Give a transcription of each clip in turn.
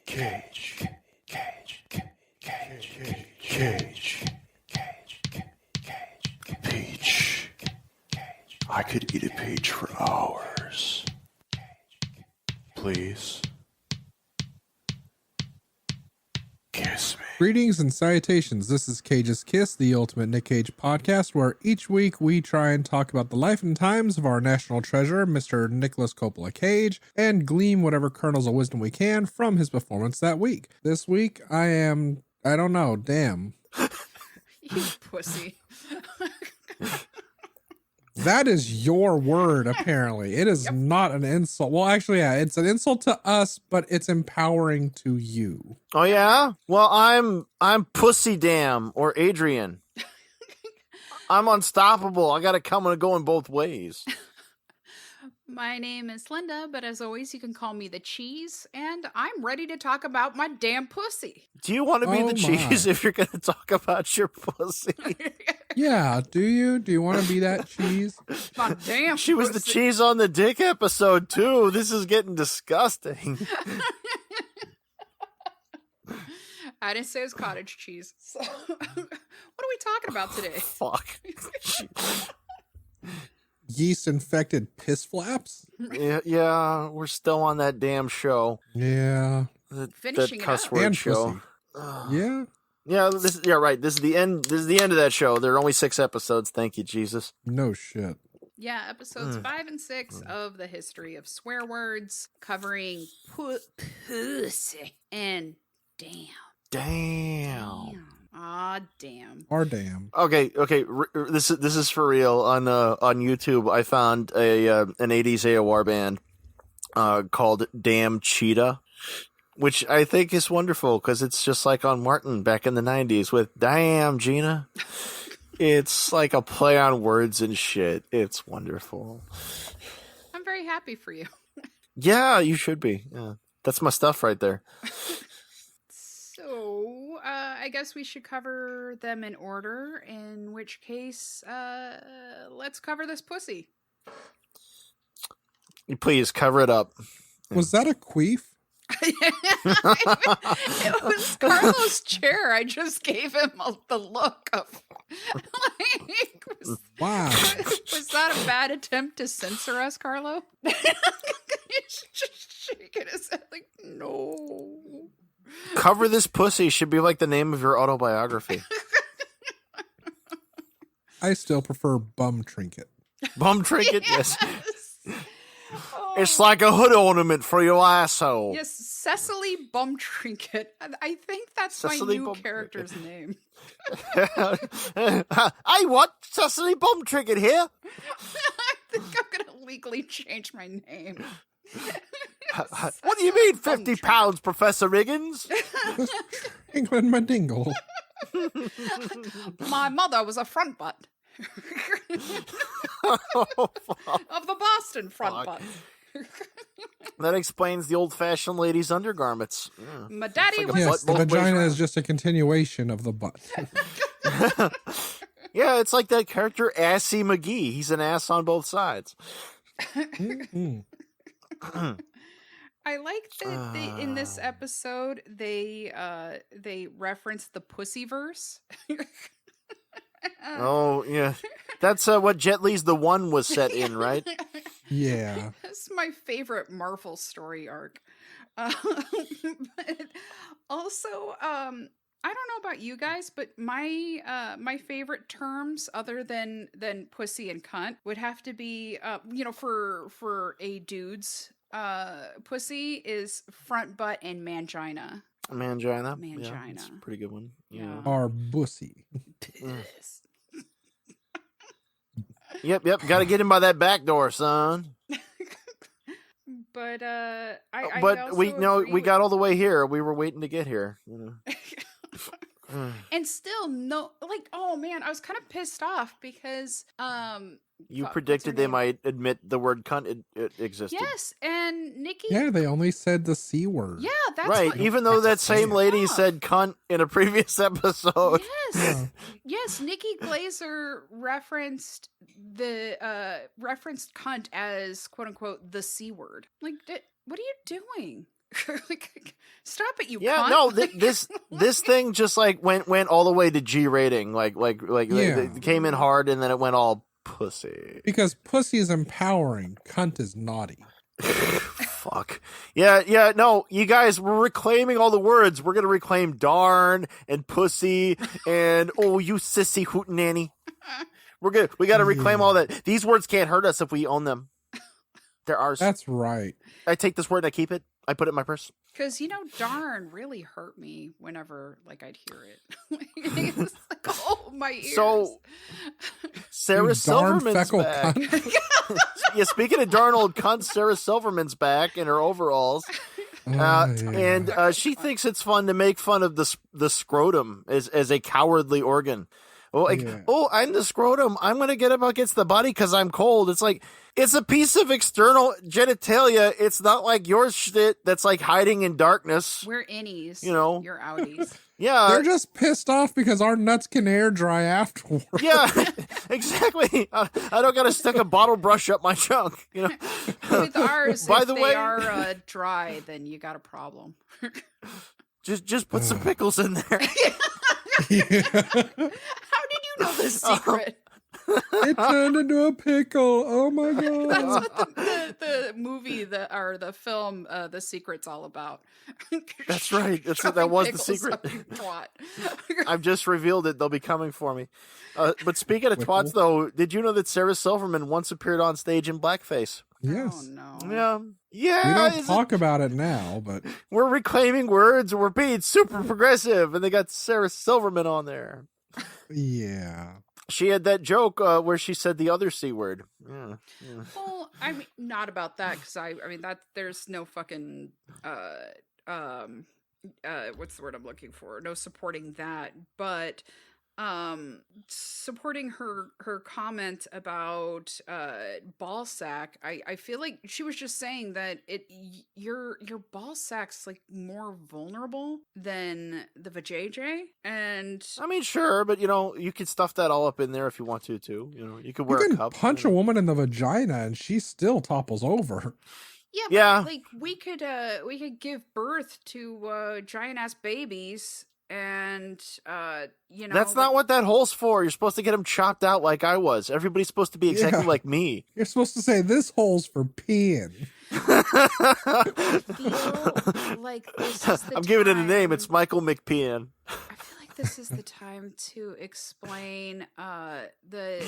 Cage. Cage. Cage. Cage. Peach. I could eat a peach for hours. Please. Kiss me. Greetings and salutations. This is Cage's Kiss, the ultimate Nick Cage podcast, where each week we try and talk about the life and times of our national treasure, Mr. Nicholas Coppola Cage, and glean whatever kernels of wisdom we can from his performance that week. This week, I don't know, damn. You pussy. That is your word, apparently. It is not an insult. Well, actually, yeah, it's an insult to us, but it's empowering to you. Oh yeah? Well, I'm Pussy Damn or Adrian. I'm unstoppable. I gotta come and go in both ways. My name is Linda, but as always, you can call me the cheese, and I'm ready to talk about my damn pussy. Do you want to be Oh the cheese my. if you're gonna talk about your pussy? Yeah, do you? Do you want to be that cheese? My damn She was the pussy. cheese on the dick episode too. This is getting disgusting. I didn't say it was cottage cheese. So, what are we talking about today? Fuck. Yeast-infected piss flaps? Yeah, we're still on that damn show. Yeah. Finishing that it cuss up. word And show. pussy. Yeah. Yeah, right. This is the end. This is the end of that show. There are only 6 episodes. Thank you, Jesus. No shit. Yeah, episodes 5 and 6 of the history of swear words, covering pussy and damn. Damn. Ah, damn. Or damn. Okay. This is for real. On YouTube, I found an 80s AOR band called Damn Cheetah, which I think is wonderful because it's just like on Martin back in the 90s with Damn Gina. It's like a play on words and shit. It's wonderful. I'm very happy for you. Yeah, you should be. Yeah, that's my stuff right there. So, I guess we should cover them in order, in which case, let's cover this pussy. Please cover it up. Was that a queef? It was Carlo's chair. I just gave him the look of, like, Wow. was that a bad attempt to censor us, Carlo? He's just shaking his head like, no. Cover this pussy should be like the name of your autobiography. I still prefer bum trinket. Bum trinket, yes. Oh. It's like a hood ornament for your asshole. Yes, Cecily Bum Trinket. I think that's Cecily my new Bum character's name. I want Cecily Bum Trinket here. I think I'm going to legally change my name. What do you mean, Bum 50 Trinket. pounds, Professor Riggins? England my dingle. My mother was a front butt. Oh, fuck. Of the Boston front Fuck. butt. That explains the old-fashioned ladies' undergarments. Yeah. My daddy It's like a was... Yes, the both ways vagina around. is just a continuation of the butt. Yeah, it's like that character Assy McGee. He's an ass on both sides. Mm-mm. I like that in this episode they reference the Pussyverse. Oh, yeah. That's what Jet Li's The One was set in, right? Yeah. That's my favorite Marvel story arc. But also, I don't know about you guys, but my my favorite terms other than pussy and cunt would have to be for a dude's pussy is front butt and mangina. Mangina. Yeah, Mangina. that's a pretty good one. Yeah. Our bussy. Piss. Yep. Got to get him by that back door, son. But I But we also agree we got all the way here. We were waiting to get here. You know. and still no, like, oh man, I was kind of pissed off because You fuck, what's her predicted they name? might admit the word cunt it existed. Yes, and Nikki. Yeah, they only said the C word. Yeah, that's Right, what, even though that that's what same pissed lady me off. said cunt in a previous episode. Yes, Yeah. yes. Nikki Glazer referenced referenced cunt as quote unquote the C word. Like, what are you doing? Like, stop it, you Yeah, cunt. no, this thing just like went all the way to G rating, like it came in hard, and then it went all pussy. Because pussy is empowering, cunt is naughty. Fuck. Yeah, no, you guys, we're reclaiming all the words. We're gonna reclaim darn and pussy and oh, you sissy hootenanny. We gotta reclaim all that. These words can't hurt us if we own them. They're ours. That's right. I take this word and I keep it. I put it in my purse. Because, darn really hurt me whenever, like, I'd hear it. It was like, oh, my ears. So, Sarah You darn Silverman's feckle back. cunt. Yeah, speaking of darn old cunt, Sarah Silverman's back in her overalls. And she thinks it's fun to make fun of the scrotum as a cowardly organ. Oh, I'm the scrotum. I'm going to get up against the body because I'm cold. It's like, it's a piece of external genitalia. It's not like your shit that's like hiding in darkness. We're innies. You're outies. Yeah. They're just pissed off because our nuts can air dry afterwards. Yeah, exactly. I don't got to stick a bottle brush up my junk. With ours, By if the they way, are dry, then you got a problem. just put some pickles in there. Yeah. How did you know this secret? It turned into a pickle. Oh my god. That's what the movie or the film The Secret's all about. That's right. That was the secret. Twat. I've just revealed it. They'll be coming for me. But speaking of twats, though, did you know that Sarah Silverman once appeared on stage in blackface? Yes. Oh no. Yeah. We don't talk about it now, but we're reclaiming words. We're being super progressive, and they got Sarah Silverman on there. yeah. She had that joke where she said the other C word. Yeah. Well, I mean, not about that, because I mean that there's no fucking what's the word I'm looking for? No supporting that, but supporting her comment about ball sack. I feel like she was just saying that your ball sack's like more vulnerable than the vajayjay, and I mean, sure, but you could stuff that all up in there if you want to too. You could wear You a can cup. punch a woman in the vagina and she still topples over. yeah, but, like we could give birth to giant ass babies. And that's not what that hole's for. You're supposed to get them chopped out like I was. Everybody's supposed to be exactly like me. You're supposed to say this hole's for peeing. I feel like this is the I'm giving it a name. time- It's Michael McPean. I feel like this is the time to explain the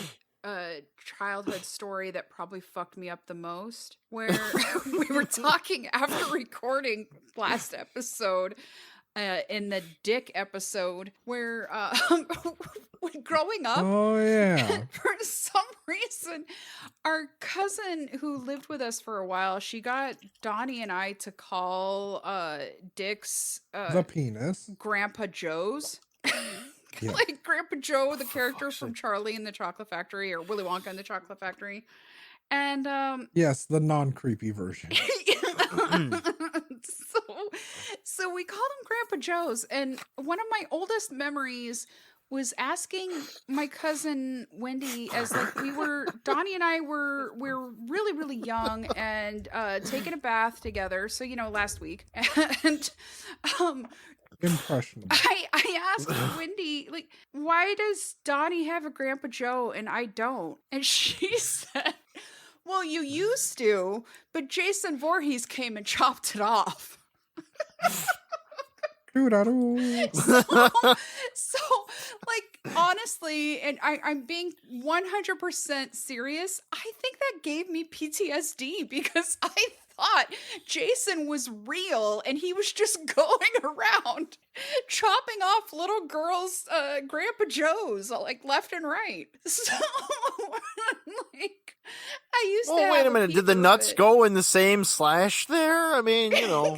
childhood story that probably fucked me up the most, where we were talking after recording last episode. In the dick episode where when growing up, Oh yeah. for some reason our cousin who lived with us for a while, she got Donnie and I to call Dick's The penis. Grandpa Joe's. Yeah. Like Grandpa Joe, the character from Charlie and the Chocolate Factory, or Willy Wonka and the Chocolate Factory. And Yes, the non-creepy version. So we called him Grandpa Joe's, and one of my oldest memories was asking my cousin Wendy, as like Donnie and I were really, really young and taking a bath together. So last week, and Impressionable. I asked Wendy, like, why does Donnie have a Grandpa Joe and I don't? And she said, well, you used to, but Jason Voorhees came and chopped it off. So, like, honestly, and I'm being 100% serious, I think that gave me PTSD because I thought Jason was real and he was just going around chopping off little girls' Grandpa Joes, like, left and right. So, like, I used to have wait a minute. Did the nuts go in the same slash there? I mean, I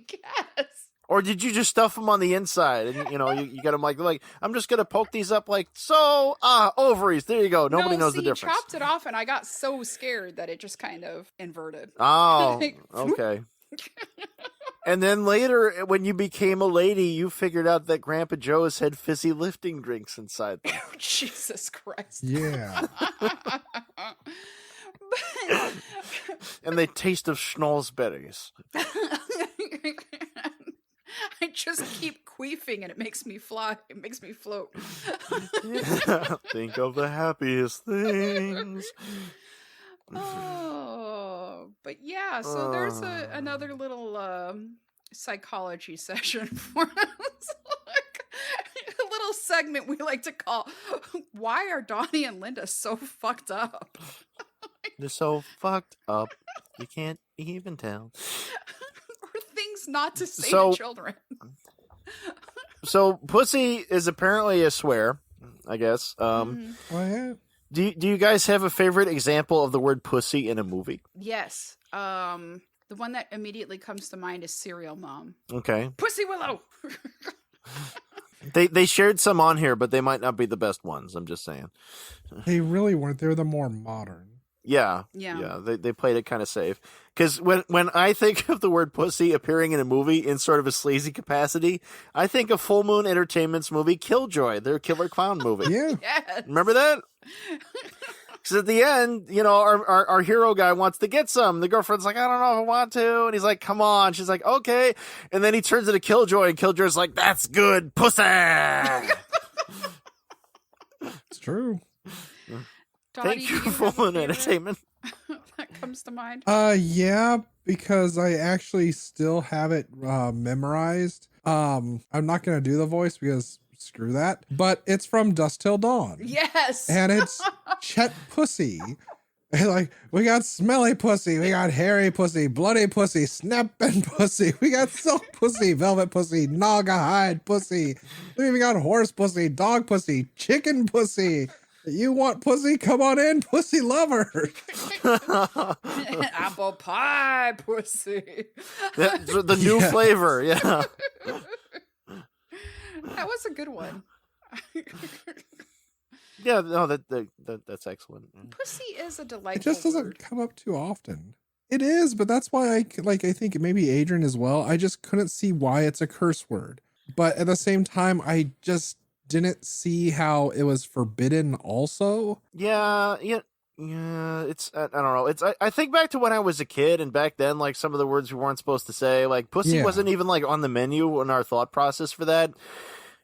guess. Or did you just stuff them on the inside? And, you got them like, I'm just going to poke these up like, so, ovaries. There you go. Nobody knows the difference. He chopped it off and I got so scared that it just kind of inverted. Oh, Like, okay. And then later, when you became a lady, you figured out that Grandpa Joe's had fizzy lifting drinks inside them. Oh, Jesus Christ. Yeah. and they taste of schnozberries. I just keep queefing and it makes me fly. It makes me float. Think of the happiest things. Oh, but yeah, so there's another little psychology session for us. Like, a little segment we like to call "Why Are Donnie and Linda So Fucked Up?" They're so fucked up, you can't even tell. Or things not to say So- to children. So, pussy is apparently a swear, I guess. Mhm. Oh, yeah. Do you guys have a favorite example of the word pussy in a movie? Yes. The one that immediately comes to mind is Serial Mom. Okay. Pussy Willow. They shared some on here, but they might not be the best ones. I'm just saying. They really weren't. They were the more modern. Yeah. Yeah. They played it kind of safe. Because when I think of the word pussy appearing in a movie in sort of a sleazy capacity, I think of Full Moon Entertainment's movie Killjoy, their killer clown movie. Yeah. Yes. Remember that? Because at the end, our hero guy wants to get some. The girlfriend's like, I don't know if I want to. And he's like, come on. She's like, okay. And then he turns into Killjoy, and Killjoy's like, that's good pussy. It's true. Donnie, Thank do you, have a Full Moon favorite Entertainment. that comes to mind? Yeah, because I actually still have it memorized. I'm not gonna do the voice because screw that. But it's from Dusk Till Dawn. Yes. And it's Chet Pussy. And like, we got smelly pussy, we got hairy pussy, bloody pussy, snapping pussy, we got silk pussy, velvet pussy, naga hide pussy, we even got horse pussy, dog pussy, chicken pussy. You want pussy? Come on in, pussy lover. Apple pie pussy. That's the new Yes. flavor. Yeah. That was a good one. Yeah, no, that's excellent. Pussy is a delightful It just doesn't word. come up too often. It is, but that's why I think maybe Adrian as well. I just couldn't see why it's a curse word. But at the same time, I just didn't see how it was forbidden also. Yeah. It's I don't know. I think back to when I was a kid, and back then, like, some of the words we weren't supposed to say, like pussy Yeah. wasn't even like on the menu in our thought process for that.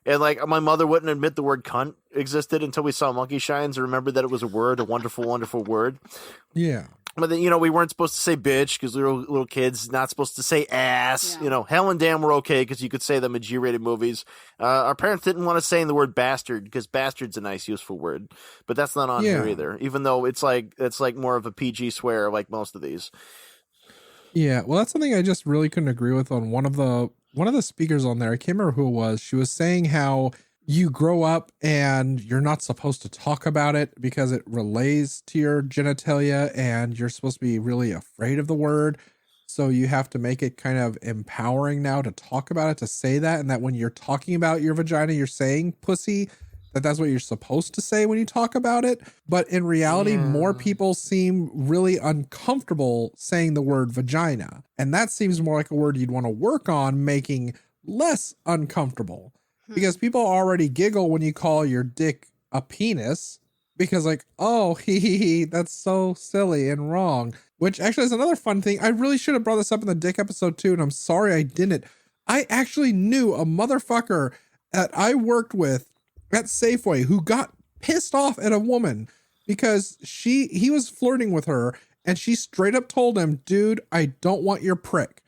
And like my mother wouldn't admit the word cunt existed until we saw Monkey Shines and remembered that it was a word, a wonderful, wonderful word. Yeah. But then, we weren't supposed to say bitch because we were little kids, not supposed to say ass. Yeah. Hell and damn were okay because you could say them in G-rated movies. Our parents didn't want us saying the word bastard because bastard's a nice, useful word. But that's not on here Yeah. either, even though it's like more of a PG swear like most of these. Yeah. Well, that's something I just really couldn't agree with on one of the speakers on there. I can't remember who it was. She was saying how you grow up and you're not supposed to talk about it because it relates to your genitalia and you're supposed to be really afraid of the word. So you have to make it kind of empowering now to talk about it, to say that. And that when you're talking about your vagina, you're saying pussy, that's what you're supposed to say when you talk about it. But in reality, Yeah. more people seem really uncomfortable saying the word vagina. And that seems more like a word you'd want to work on making less uncomfortable. Because people already giggle when you call your dick a penis because like, oh, that's so silly and wrong. Which actually is another fun thing. I really should have brought this up in the dick episode too, and I'm sorry I didn't. I actually knew a motherfucker that I worked with at Safeway who got pissed off at a woman because he was flirting with her and she straight up told him, dude, I don't want your prick.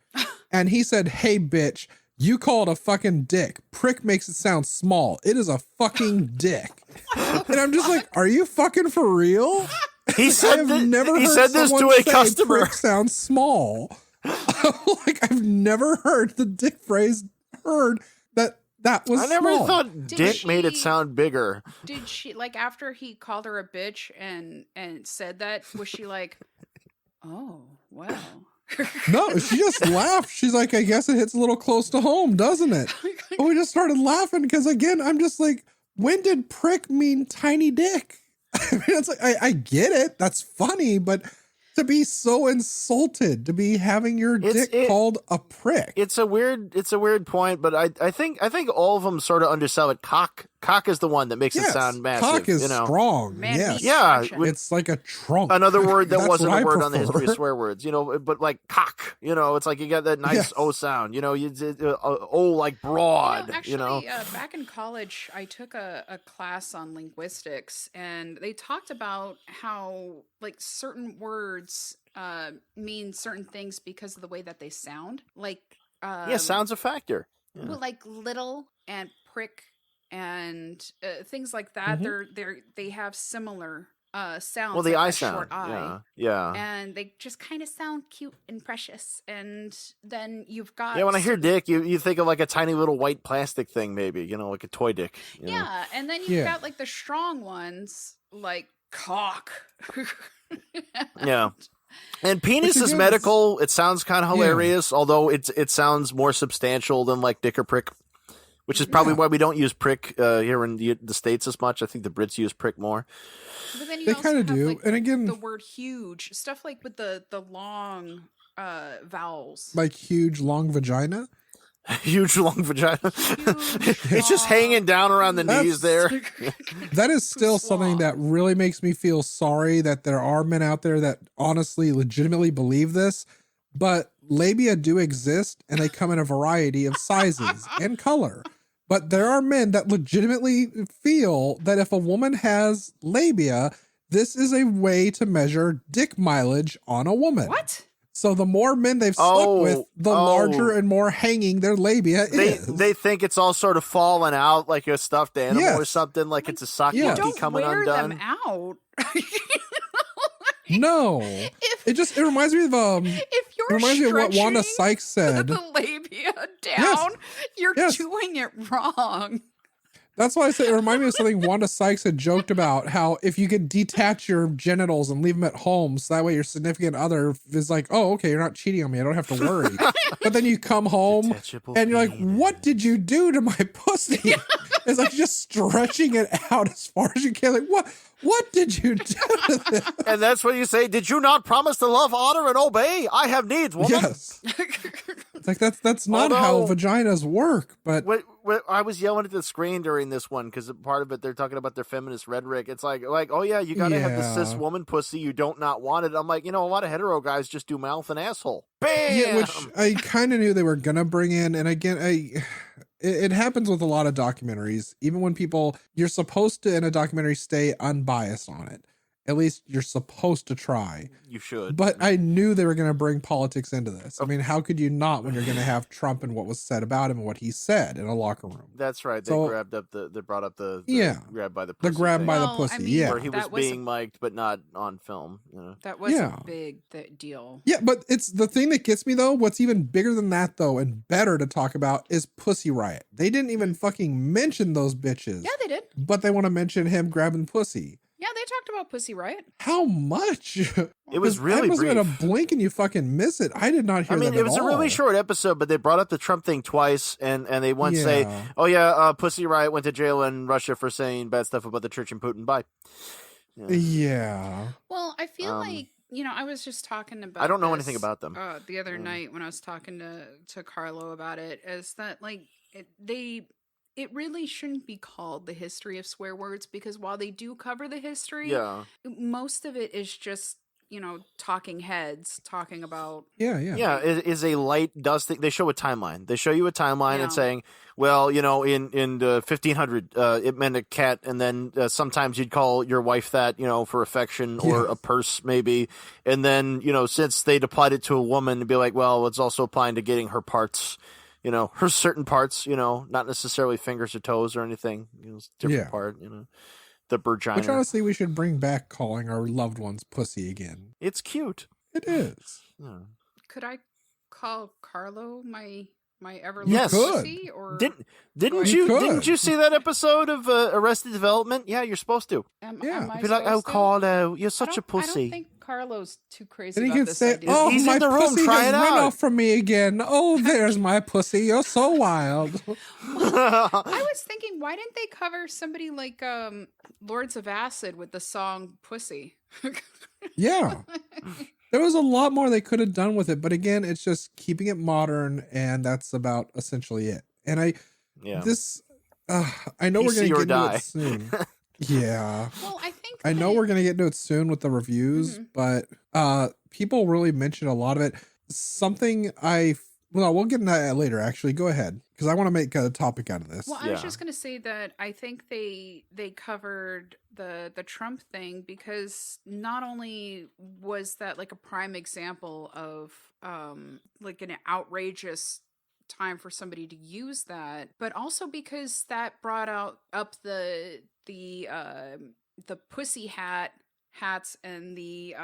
And he said, hey, bitch, you call it a fucking dick. Prick makes it sound small. It is a fucking dick. And I'm just like, are you fucking for real? He said He said this to a customer. Prick sounds small. Like I've never heard the dick phrase that was I never small. thought Did dick made it she- sound bigger. Did she, like, after he called her a bitch and said that, was she like, oh, wow. No, she just laughed. She's like, I guess it hits a little close to home, doesn't it? But we just started laughing because again, I'm just like, when did prick mean tiny dick? I mean, it's like I get it. That's funny, but to be so insulted, to be having your dick called a prick. It's a weird point, but I think all of them sort of undersell it. Cock is the one that makes it sound massive. Cock is strong. Man, yes. Yeah, it's like a trunk. Another word that That's wasn't what a I word on the history prefer. of swear words, but like cock, it's like you got that nice O sound, like broad, Actually, back in college, I took a class on linguistics, and they talked about how like certain words mean certain things because of the way that they sound. Like sound's a factor. Yeah. well, like little and prick and things like that. They have similar sounds. Well, the like I a sound, short I. yeah. And they just kind of sound cute and precious. And then you've got when I hear dick, you think of like a tiny little white plastic thing, maybe, like a toy dick. Yeah, and then you've got like the strong ones, like cock. Yeah. And penis is medical. It sounds kind of hilarious, although it sounds more substantial than like dick or prick, which is probably why we don't use prick here in the States as much. I think the Brits use prick more. But then They kind of do. like, and again, the word huge, stuff like with the long vowels. Like huge, long vagina. Huge long vagina. It's just hanging down around the knees there. That is still something that really makes me feel sorry that there are men out there that honestly, legitimately believe this. But labia do exist, and they come in a variety of sizes and color. But there are men that legitimately feel that if a woman has labia, this is a way to measure dick mileage on a woman. What? So the more men they've slept with, the larger and more hanging their labia is. They think it's all sort of falling out like a stuffed animal or something, like it's a sock monkey coming undone. Don't wear them out. No, it reminds me of if you're it reminds me of what Wanda Sykes said. The labia down, you're doing it wrong. That's why I said it reminded me of something Wanda Sykes had joked about, how if you could detach your genitals and leave them at home, so that way your significant other is like, oh, okay, you're not cheating on me, I don't have to worry. But then you come home and you're like, what did you do to my pussy? It's like just stretching it out as far as you can. Like, what did you do to this? And that's when you say, did you not promise to love, honor, and obey? I have needs, woman. Yes. It's like that's not how vaginas work. But I was yelling at the screen during this one because part of it they're talking about their feminist rhetoric. It's like oh yeah, you gotta have the cis woman pussy. You don't not want it. I'm like, a lot of hetero guys just do mouth and asshole. Bam. Yeah, which I kind of knew they were gonna bring in. And again, it happens with a lot of documentaries. Even when you're supposed to in a documentary stay unbiased on it. At least you're supposed to try. You should. But I knew they were going to bring politics into this. I mean, how could you not when you're going to have Trump and what was said about him and what he said in a locker room? That's right. They brought up the grab by the pussy. The grab by the pussy, Where he was being mic'd but not on film. That was a big deal. Yeah, but it's the thing that gets me though. What's even bigger than that though, and better to talk about is Pussy Riot. They didn't even fucking mention those bitches. Yeah, they did. But they want to mention him grabbing pussy. Yeah, they talked about Pussy Riot. How much? It was really brief. It must have been a blink and you fucking miss it. I did not hear that at all. It was a really short episode, but they brought up the Trump thing twice, and they once say, oh yeah, Pussy Riot went to jail in Russia for saying bad stuff about the church and Putin. Bye. Yeah. Well, I feel like, I was just talking about I don't know anything about them. The other night when I was talking to Carlo about it, is that like it really shouldn't be called the history of swear words, because while they do cover the history, most of it is just, talking heads talking about. Yeah, it is a light dusting. They show a timeline. They show you a timeline and saying, well, in the 1500, it meant a cat, and then sometimes you'd call your wife that, for affection or a purse maybe, and then since they'd applied it to a woman, it'd be like, well, it's also applying to getting her parts. Her certain parts, not necessarily fingers or toes or anything. It's a different part, the vagina. Which honestly, we should bring back calling our loved ones pussy again. It's cute. It is. Yeah. Could I call Carlo my ever Yes. pussy? Or didn't you see that episode of Arrested Development? Yeah, you're supposed to. Am be like, oh, Carlo, you're such a pussy. I don't think Carlo's too crazy And he about can this say, idea. oh, He's my in the room, pussy try has it run out. off from me again. Oh, there's my pussy. You're so wild. I was thinking, why didn't they cover somebody like Lords of Acid with the song Pussy? Yeah. There was a lot more they could have done with it, but again, it's just keeping it modern, and that's about essentially it. And I know we're PC going to or get into die. it soon. Yeah. Well, I think I know that- we're going to get into it soon with the reviews, but people really mention a lot of it. We'll get into that later, actually. Go ahead, because I want to make a topic out of this. Well, I was Yeah. just going to say that I think they covered the Trump thing because not only was that like a prime example of like an outrageous time for somebody to use that, but also because that brought up the pussy hats and the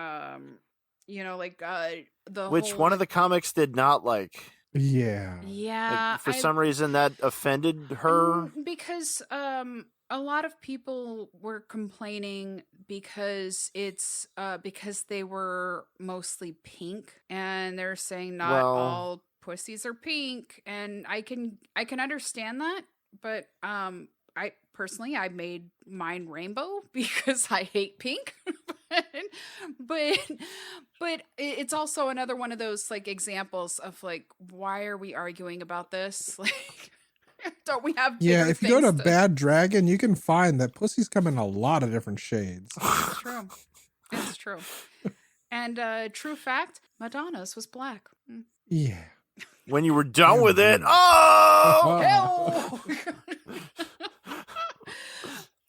the Which whole, one of the comics did not like? Yeah. yeah, Like, for some reason that offended her. because a lot of people were complaining because it's because they were mostly pink, and they're saying not Well- all pussies are pink, and I can understand that, but I personally I made mine rainbow because I hate pink. but it's also another one of those like examples of like, why are we arguing about this? Like, don't we have Yeah, bigger if you go to things Bad Dragon, you can find that pussies come in a lot of different shades. It's true. It's true. And true fact, Madonna's was black. Mm. Yeah. When you were done with it, Mhm. oh!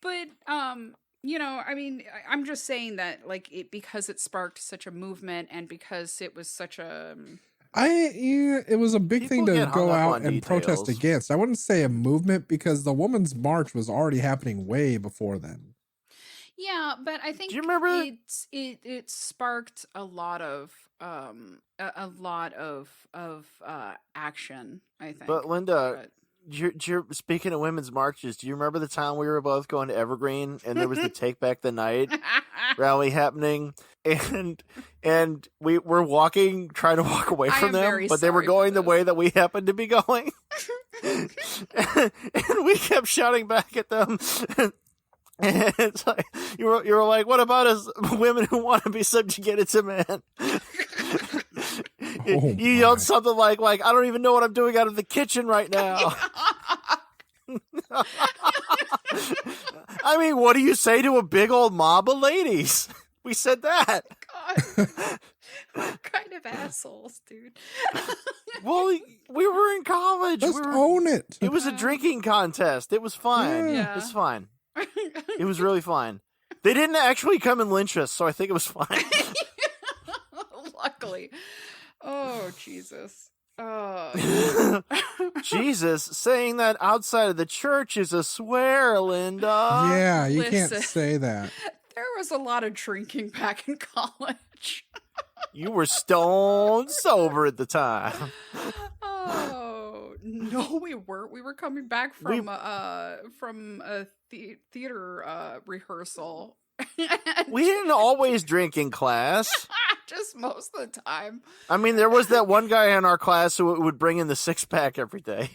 But I mean, I'm just saying that like because it sparked such a movement and because it was such a It was a big People thing to get hung go up out on and protest details. against. I wouldn't say a movement because the Women's March was already happening way before then. yeah, but I think Do you remember- it sparked a lot of action, I think. But Linda, you're speaking of women's marches. Do you remember the time we were both going to Evergreen and there was the Take Back the Night rally happening, and we were trying to walk away I from am them, very but they were sorry for going the this. way that we happened to be going, and we kept shouting back at them. And it's like you were like, "What about us women who want to be subjugated to men?" Oh, You yelled my. something like, "I don't even know what I'm doing out of the kitchen right now." I mean, what do you say to a big old mob of ladies? We said that. God. What kind of assholes, dude? Well, we were in college. Just We were- own it. It was a drinking contest. It was fine. Yeah. It was fine. It was really fine. They didn't actually come and lynch us, so I think it was fine. Luckily. Oh, Jesus. Oh. Jesus, saying that outside of the church is a swear, Linda. Yeah, you can't listen. say that. There was a lot of drinking back in college. You were stone sober at the time. Oh, no, we weren't. We were coming back from a theater rehearsal. We didn't always drink in class. Just most of the time. I mean, there was that one guy in our class who would bring in the 6-pack every day.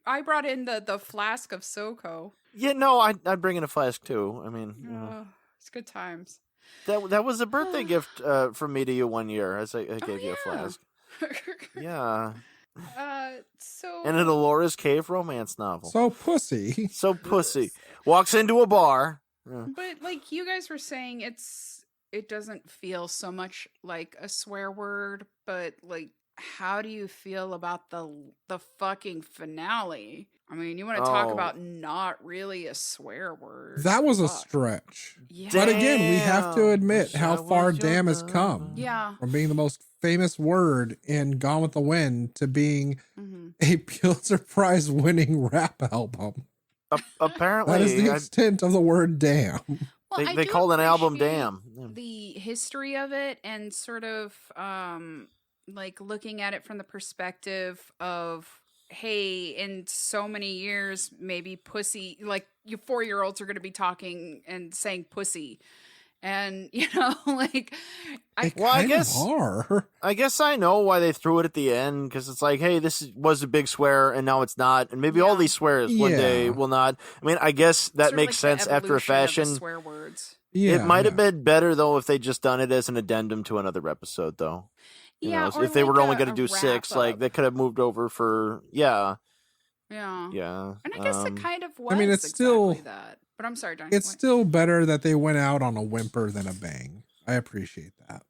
I brought in the flask of SoCo. Yeah, no, I'd bring in a flask too. I mean, you know, It's good times. that was a birthday gift from me to you one year, as I gave you a flask. Yeah, So and a Dolores Cave romance novel. So pussy. So pussy walks into a bar. But like you guys were saying, it doesn't feel so much like a swear word, but like, how do you feel about the fucking finale? I mean, you want to talk Oh. about not really a swear word. That was a Fuck. stretch. Yeah. But again, we have to Damn. admit Wish how I far was your damn has lover. come. Yeah. From being the most famous word in Gone with the Wind to being hmm a Pulitzer Prize winning rap album. Apparently, That is the extent of the word damn. Well, I they do called an album appreciate "Damn." the history of it and sort of like looking at it from the perspective of, hey, in so many years maybe pussy, like you 4-year-olds are going to be talking and saying pussy, and like They Well, I kind of guess- are. I guess I know why they threw it at the end, because it's like, hey, was a big swear, and now it's not, and maybe all Yeah. these swears one day Yeah. will not. I mean, I guess that sort of makes like the sense after a evolution of the fashion. swear words. Yeah, it might have yeah. been better though if they just done it as an addendum to another episode, though. Yeah, or If they were like only going to a do 6, like wrap-up. they could have moved over for yeah. Yeah. Yeah. And I guess it kind of I mean, was exactly that. But I'm sorry, Donnie. it's what? still better that they went out on a whimper than a bang. I appreciate that.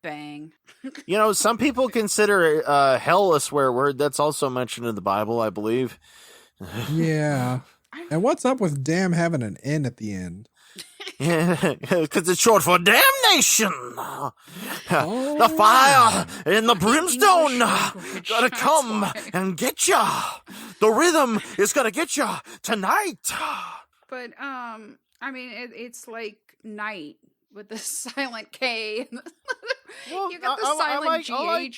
Bang. Some people consider hell a swear word. That's also mentioned in the Bible, I believe. Yeah. And what's up with damn having an N at the end? Because it's short for damnation. The fire and the brimstone gotta come and get ya. The rhythm is gonna get ya tonight. But I mean, it's like night with the silent K. Well, You got the silent GH.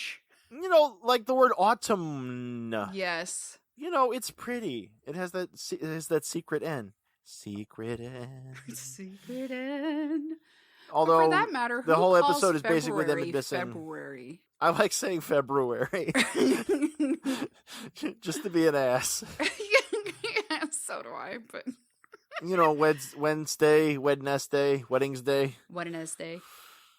Like the word autumn. Yes. It's pretty. It has that secret N. Secret N. Secret N. Although, but for that matter, the who whole calls episode is basically them February missing. February. I like saying February. Just to be an ass. Yeah, so do I, but Wednesday, Wednesday, Weddings Day. Wednesday.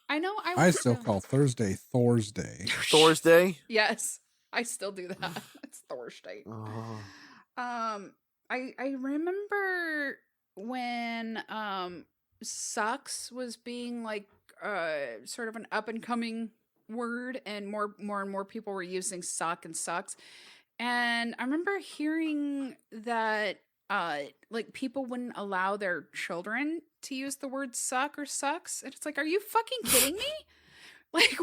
I know. I still call Thursday Thorsday. Thursday. Yes, I still do that. It's Thursday. Oh. I remember when sucks was being like sort of an up and coming word, and more and more people were using suck and sucks. And I remember hearing that like people wouldn't allow their children to use the word suck or sucks. And it's like, are you fucking kidding me? Like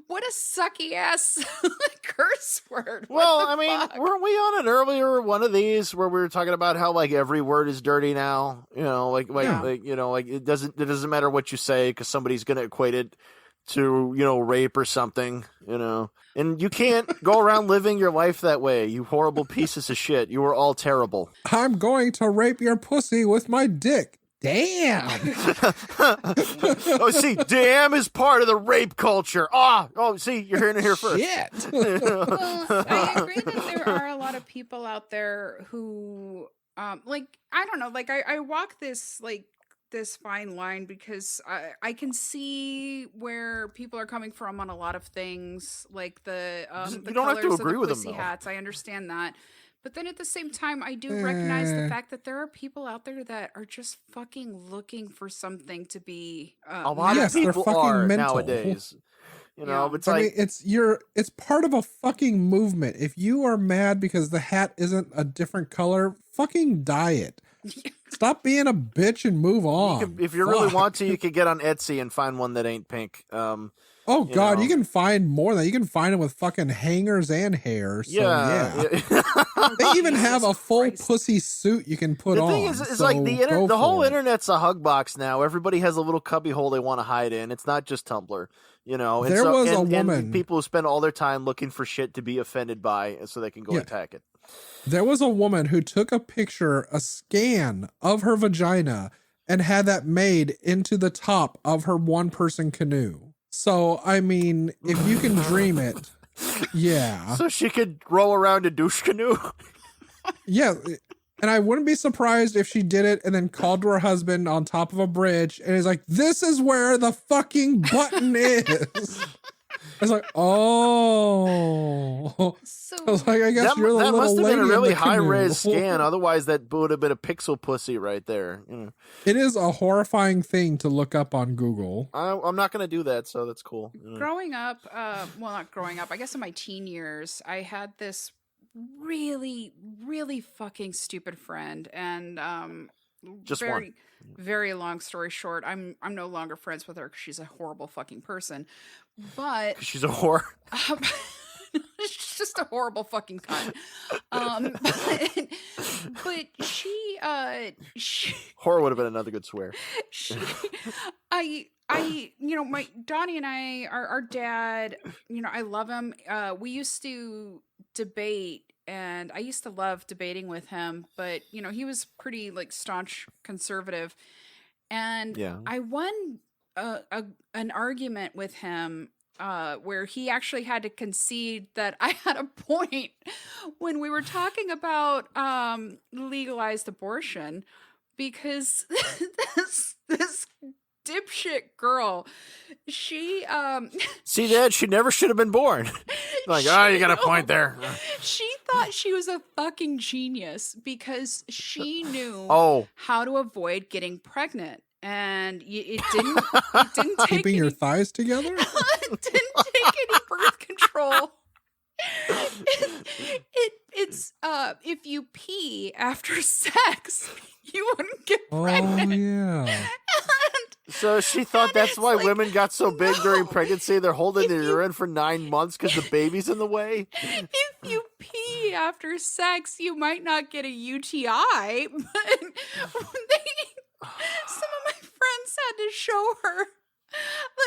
what a sucky ass curse word. Well, I mean, weren't we on an earlier one of these where we were talking about how like every word is dirty now? It doesn't matter what you say because somebody's gonna equate it to rape or something, and you can't go around living your life that way. You horrible pieces of shit. You were all terrible. I'm going to rape your pussy with my dick. Damn. Oh, see, damn is part of the rape culture. See, you're hearing it here first. Shit. Well, I agree that there are a lot of people out there who like, I don't know, like I walk this fine line because I can see where people are coming from on a lot of things, like the you don't have to colors agree of the with them, pussy though. hats. I understand that. But then at the same time, I do recognize the fact that there are people out there that are just fucking looking for something to be. A lot Yes, of they're people fucking are mental. nowadays. Yeah. It's I like mean, it's part of a fucking movement. If you are mad because the hat isn't a different color, fucking dye it. Stop being a bitch and move on. if you really want to, you could get on Etsy and find one that ain't pink. Oh God, you can find more than that. You can find them with fucking hangers and hair. So yeah. They even have a full pussy suit you can put on. The thing is, it's so like the go whole for it. internet's a hug box now. Everybody has a little cubby hole they want to hide in. It's not just Tumblr, And There was a and woman. people who spend all their time looking for shit to be offended by, so they can go attack it. There was a woman who took a scan of her vagina, and had that made into the top of her one-person canoe. So, I mean, if you can dream it, yeah. So she could roll around a douche canoe. Yeah. And I wouldn't be surprised if she did it and then called to her husband on top of a bridge and is like, this is where the fucking button is. I was like, oh. So I was like, I guess you're the that little must have lady been a in really the canoe. high-res scan. Otherwise, that would have been a pixel pussy right there. It is a horrifying thing to look up on Google. I'm not going to do that, so that's cool. growing up, well, not growing up, I guess in my teen years, I had this really, really fucking stupid friend, and Just very, one. very long story short, I'm no longer friends with her because she's a horrible fucking person. But She's a whore. she's just a horrible fucking cunt. But she Whore would have been another good swear. my Donnie and I, our dad, I love him. We used to debate, and I used to love debating with him, but he was pretty like staunch conservative, and Yeah. I won an argument with him where he actually had to concede that I had a point when we were talking about legalized abortion, because this dipshit girl, she See, Dad, she never should have been born. Like, oh, you got a point there. she thought she was a fucking genius because she knew Oh, how to avoid getting pregnant, and it didn't take Keeping your thighs together? it didn't take any birth control. It's if you pee after sex, you wouldn't get pregnant. Oh, yeah. And so she thought that's it's why like, women got so big during no. pregnancy. They're holding If their you- urine for 9 months because the baby's in the way. If you pee after sex, you might not get a UTI, but some of my friends had to show her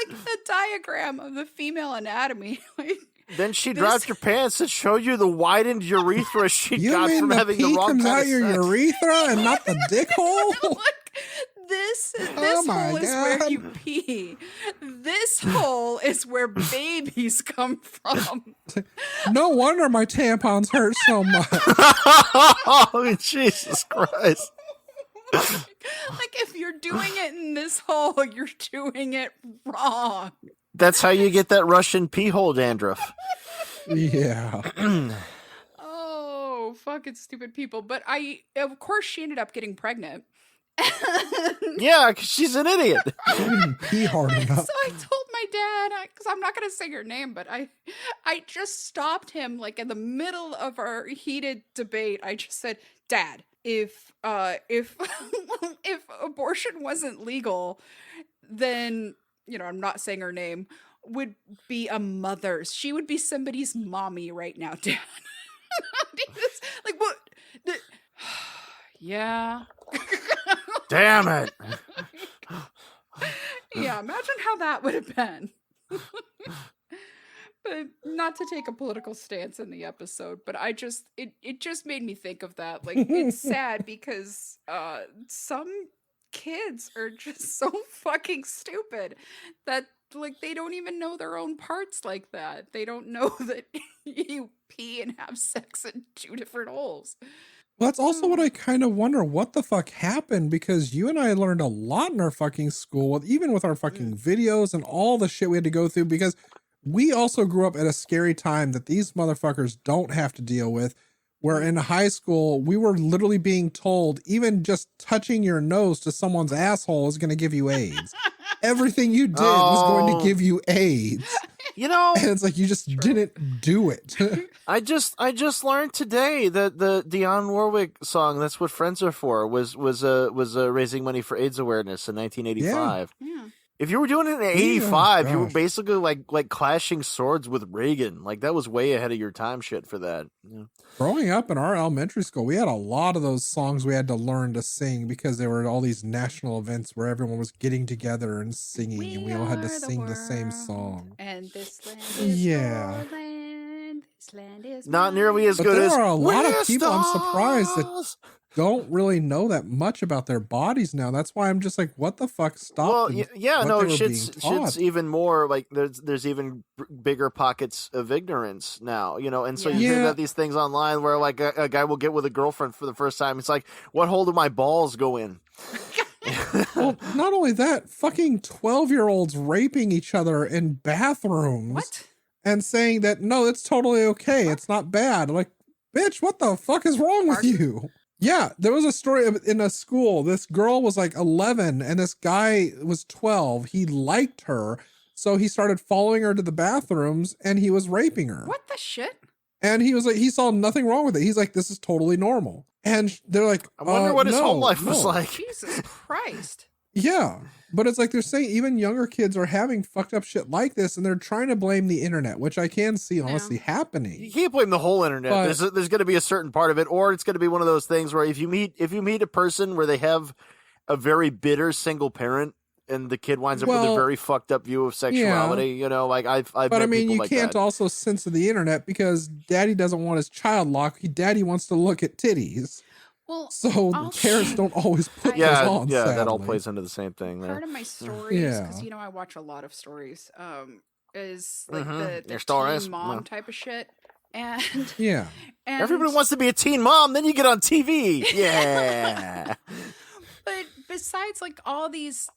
like the diagram of the female anatomy. Like, Then she This- dropped your pants and showed you the widened urethra she You got mean from the having the pee wrong comes kind out of your sex. urethra and not the dick hole? look, this Oh my hole is where God. you pee. This hole is where babies come from. No wonder my tampons hurt so much. Oh, Jesus Christ. Like if you're doing it in this hole, you're doing it wrong. That's how you get that Russian pee hole dandruff. Yeah. Oh, fucking stupid people. But of course, she ended up getting pregnant. Yeah, 'cause she's an idiot. She didn't pee hard enough. So I told my dad, because I'm not going to say her name, but I just stopped him like in the middle of our heated debate. I just said, Dad, if if abortion wasn't legal, then, you know, I'm not saying her name, would be a mother's. She would be somebody's mommy right now, Dad. Like, what? Yeah. Damn it. Yeah, imagine how that would have been. But not to take a political stance in the episode, but it just made me think of that. Like, it's sad because some kids are just so fucking stupid that like they don't even know their own parts like that. They don't know that you pee and have sex in two different holes. Well, that's also what I kind of wonder what the fuck happened, because you and I learned a lot in our fucking school, even with our fucking videos and all the shit we had to go through, because we also grew up at a scary time that these motherfuckers don't have to deal with, where in high school, we were literally being told even just touching your nose to someone's asshole is going to give you AIDS. Everything you did was going to give you AIDS. You know, And it's like you just didn't do it. I just learned today that the Dionne Warwick song "That's What Friends Are For" was raising money for AIDS awareness in 1985. Yeah. If you were doing it in 85, you were basically like clashing swords with Reagan. Like that was way ahead of your time. Shit for that. Yeah. Growing up in our elementary school, we had a lot of those songs we had to learn to sing because there were all these national events where everyone was getting together and singing, and we all had to sing the same song. And this land is Yeah. your land. This land is Not mine. nearly as But good there as are a lot of We're people, I'm surprised, that stars. don't really know that much about their bodies now. That's why I'm just like, what the fuck stopped Well, them? yeah, what no, they were shit's being taught? even more like there's even bigger pockets of ignorance now, you know, and so you Yeah. hear about these things online where like a guy will get with a girlfriend for the first time. It's like, what hole do my balls go in? Well, not only that, fucking 12-year-olds raping each other in bathrooms. What? And saying that, no, it's totally okay. It's not bad. Like, bitch, what the fuck is wrong with you? Yeah, there was a story in a school. This girl was like 11 and this guy was 12. He liked her. So he started following her to the bathrooms and he was raping her. What the shit? And he was like, he saw nothing wrong with it. He's like, this is totally normal. And they're like, I wonder what his no, home life was no. like. Jesus Christ. Yeah. But it's like they're saying even younger kids are having fucked up shit like this and they're trying to blame the internet, which I can see honestly You happening. can't blame the whole internet. But- There's going to be a certain part of it, or it's going to be one of those things where if you meet a person where they have a very bitter single parent, and the kid winds up with a Well, very fucked up view of sexuality, you know, like I've But met I mean, people you like can't that. also censor the internet because daddy doesn't want his child locked. Daddy wants to look at titties. Well, So also- parents don't always put Yeah, those on. that all sadly. plays into the same thing there. part of my stories, Yeah. because you know I watch a lot of stories, is like Mhm. the Your stories? teen mom Yeah. type of shit, and Yeah. and Everybody wants to be a teen mom, then you get on TV. Yeah. But besides, like, all these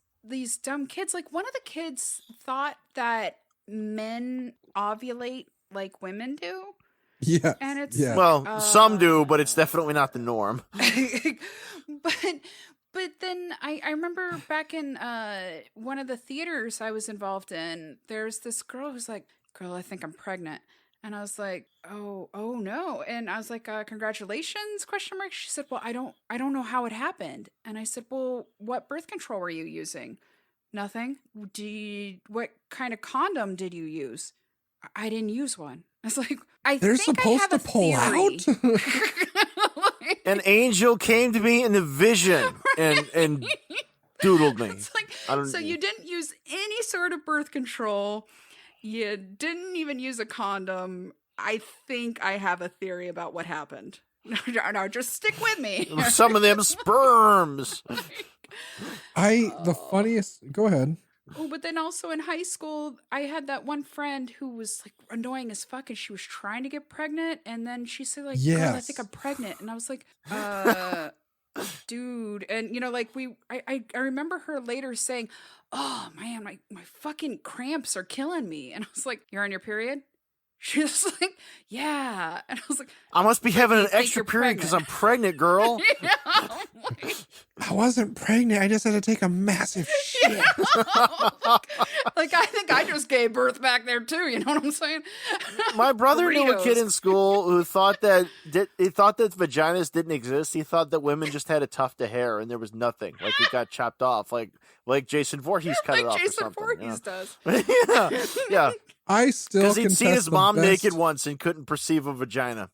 dumb kids, like, one of the kids thought that men ovulate like women do. Yes. And it's yes. Well, some do, but it's definitely not the norm. but then I remember back in one of the theaters I was involved in, there's this girl who's like, "Girl, I think I'm pregnant." And I was like, oh no. And I was like, congratulations, question mark. She said, well, I don't know how it happened. And I said, well, what birth control were you using? Nothing. What kind of condom did you use? I didn't use one. I was like, They're think supposed I have to a pull theory. out? An angel came to me in a vision and doodled me. It's like, so you didn't use any sort of birth control. You didn't even use a condom. I think I have a theory about what happened. No, just stick with me. Some of them sperms. The funniest. Go ahead. Oh, but then also in high school, I had that one friend who was like annoying as fuck, and she was trying to get pregnant, and then she said like, "Girl, I think I'm pregnant," and I was like, dude, and you know, like I remember her later saying, "Oh man, my fucking cramps are killing me," and I was like, "You're on your period?" She was like, "Yeah," and I was like, I must be having an extra you're period because I'm pregnant, girl. Yeah, I'm like, I wasn't pregnant. I just had to take a massive shit. like I think I just gave birth back there too. You know what I'm saying? My brother knew a kid Burritos. in school who thought that he thought that vaginas didn't exist. He thought that women just had a tuft of hair and there was nothing. Like it got chopped off, like Jason Voorhees cut it Like off Jason or something. Voorhees does. Yeah. I still Because he'd seen contest his the mom best- naked once and couldn't perceive a vagina.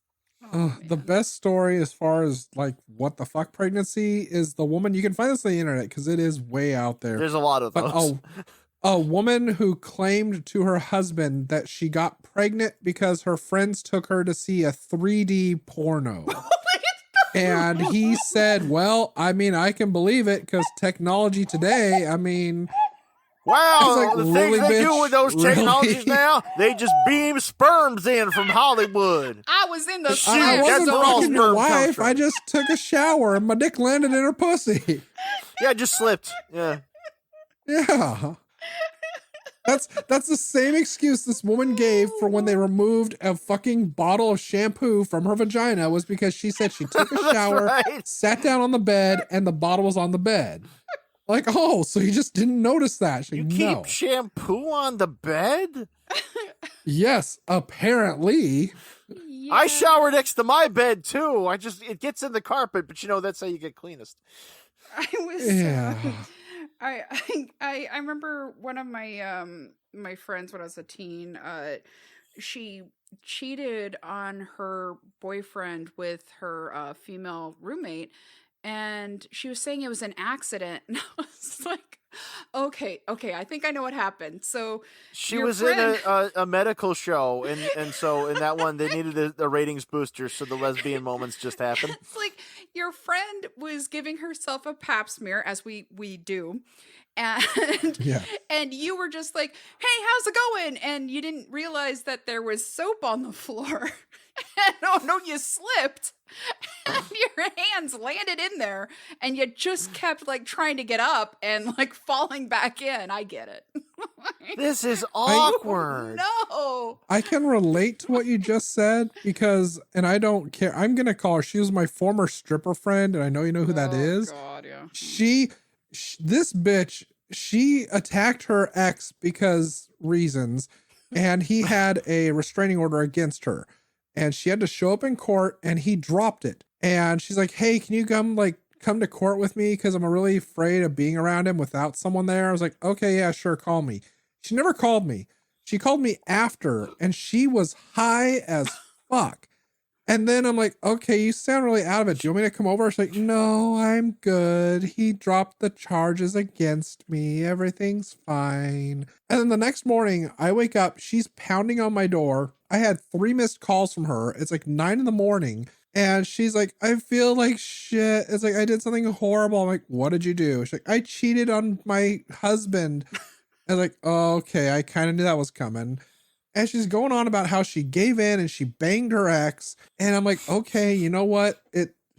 The best story as far as like what the fuck pregnancy is the woman. You can find this on the internet because it is way out there. There's a lot of But those. a woman who claimed to her husband that she got pregnant because her friends took her to see a 3D porno. And he said, well, I mean, I can believe it because technology today, I mean, Wow, like, the really, things they do bitch? with those technologies Really? now, they just beam sperms in from Hollywood. I was in the Shoot, I that's wasn't where all fucking your sperm comes wife. from. I just took a shower and my dick landed in her pussy. Yeah, it just slipped. Yeah. Yeah. That's the same excuse this woman gave for when they removed a fucking bottle of shampoo from her vagina was because she said she took a shower, right. sat down on the bed, and the bottle was on the bed. Like, oh, so you just didn't notice that? She's You like, keep no. shampoo on the bed? Yes, apparently. Yeah. I shower next to my bed too. It gets in the carpet, but that's how you get cleanest. I was. Yeah. I remember one of my my friends when I was a teen. She cheated on her boyfriend with her female roommate, and she was saying it was an accident. And I was like, okay, I think I know what happened. So She your was friend- in a medical show, and so in that one they needed a ratings booster, so the lesbian moments just happened. it's like your friend was giving herself a pap smear, as we do, and Yeah. and you were just like, hey, how's it going? And you didn't realize that there was soap on the floor. And oh no, you slipped and your hands landed in there and you just kept like trying to get up and like falling back in. I get it. This is awkward. No. I can relate to what you just said because, and I don't care. I'm going to call her. She was my former stripper friend, and I know you know who that is. God, yeah. This bitch, she attacked her ex because reasons, and he had a restraining order against her, and she had to show up in court, and he dropped it. And she's like, hey, can you come to court with me? Cause I'm really afraid of being around him without someone there. I was like, okay, yeah, sure. Call me. She never called me. She called me after, and she was high as fuck. And then I'm like, okay, you sound really out of it. Do you want me to come over? She's like, no, I'm good. He dropped the charges against me. Everything's fine. And then the next morning I wake up, she's pounding on my door. I had 3 missed calls from her. It's like 9 a.m. And she's like, I feel like shit. It's like, I did something horrible. I'm like, what did you do? She's like, I cheated on my husband. I was like, oh, okay, I kind of knew that was coming. And she's going on about how she gave in and she banged her ex. And I'm like, okay, you know what?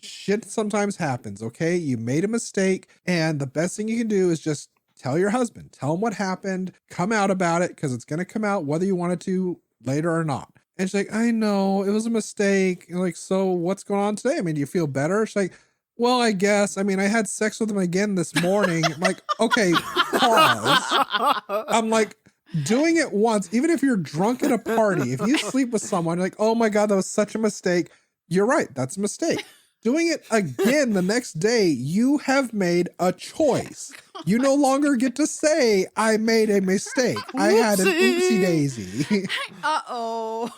shit sometimes happens, okay? You made a mistake, and the best thing you can do is just tell your husband, tell him what happened, come out about it, because it's going to come out whether you wanted to later or not. And she's like, I know, it was a mistake. And like, so what's going on today? I mean, do you feel better? She's like, well, I guess. I mean, I had sex with him again this morning. I'm like, okay, pause. I'm like, doing it once, even if you're drunk at a party, if you sleep with someone, like, oh my God, that was such a mistake. You're right. That's a mistake. Doing it again the next day, you have made a choice. You no longer get to say, I made a mistake. I had an oopsie daisy. Uh-oh.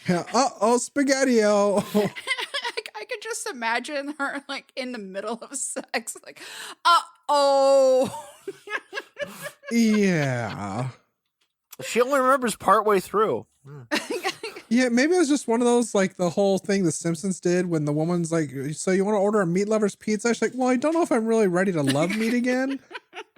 Uh-oh, spaghetti-o. I could just imagine her like in the middle of sex, like, uh-oh. Yeah. She only remembers partway through. Yeah, maybe it was just one of those, like the whole thing the Simpsons did when the woman's like, so you want to order a meat lover's pizza? She's like, well, I don't know if I'm really ready to love meat again.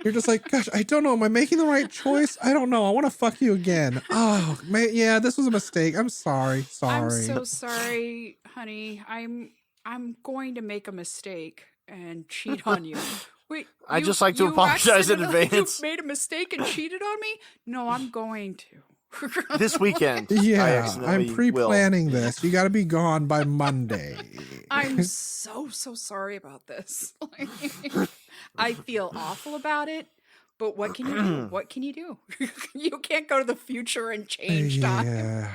You're just like, gosh, I don't know. Am I making the right choice? I don't know. I want to fuck you again. Oh, man, yeah, this was a mistake. I'm sorry. I'm so sorry, honey. I'm going to make a mistake and cheat on you. Wait, I just like to apologize in advance. You made a mistake and cheated on me? No, I'm going to. This weekend. Yeah, I'm pre-planning this. You got to be gone by Monday. I'm so sorry about this. I feel awful about it, but what can you do? What can you do? You can't go to the future and change time.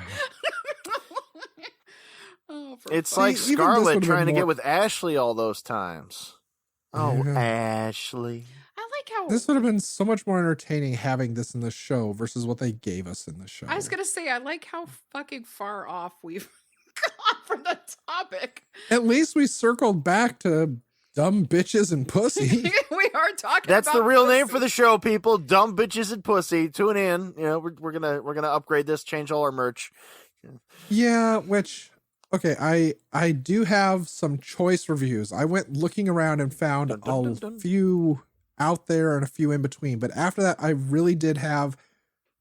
It's like Scarlett trying to get with Ashley all those times. Oh, yeah. Ashley. I like how this would have been so much more entertaining having this in the show versus what they gave us in the show. I was gonna say, I like how fucking far off we've gone from the topic. At least we circled back to dumb bitches and pussy. We are talking. That's about the real pussy. name for the show, people. Dumb bitches and pussy. Tune in. You know, we're gonna upgrade this, change all our merch. Yeah, which. Okay, I do have some choice reviews. I went looking around and found a few out there and a few in between. But after that, I really did have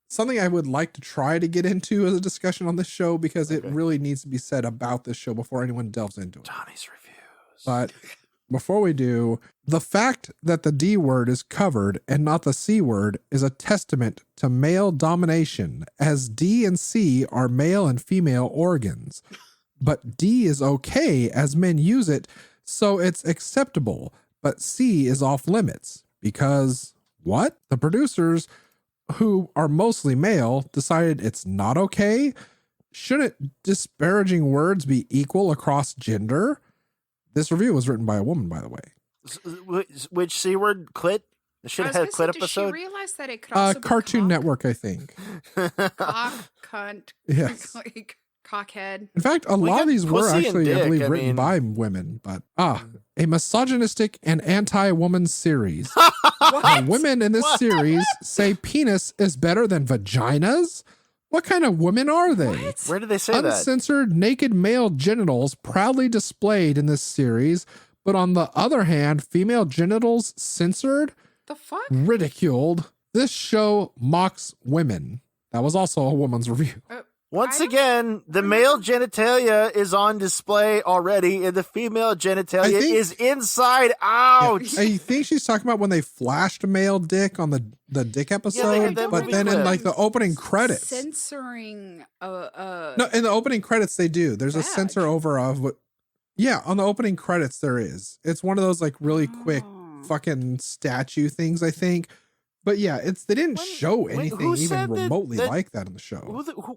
something I would like to try to get into as a discussion on this show because it really needs to be said about this show before anyone delves into it. Donnie's reviews. But before we do, the fact that the D word is covered and not the C word is a testament to male domination, as D and C are male and female organs. But D is okay as men use it, so it's acceptable. But C is off limits because what? The producers, who are mostly male, decided it's not okay? Shouldn't disparaging words be equal across gender? This review was written by a woman, by the way. Which C word? Clit? It should have had a clit episode. Did she realize that it could also Cartoon be Network, I think. cock, cunt, yes. like cockhead. In fact, a lot of these were actually, dick, I believe, written by women. But a misogynistic and anti-woman series. The women in this series say penis is better than vaginas. What kind of women are they? What? Where did they say that? Uncensored naked male genitals proudly displayed in this series, but on the other hand, female genitals censored, The fuck? ridiculed. This show mocks women. That was also a woman's review. Once again, the male genitalia is on display already, and the female genitalia is inside out. Yeah, I think she's talking about when they flashed a male dick on the dick episode, but then in like the opening credits, censoring. No, in the opening credits they do. There's a censor over of what. Yeah, on the opening credits there is. It's one of those like really quick fucking statue things, I think. But yeah, they didn't show anything even remotely like that in the show.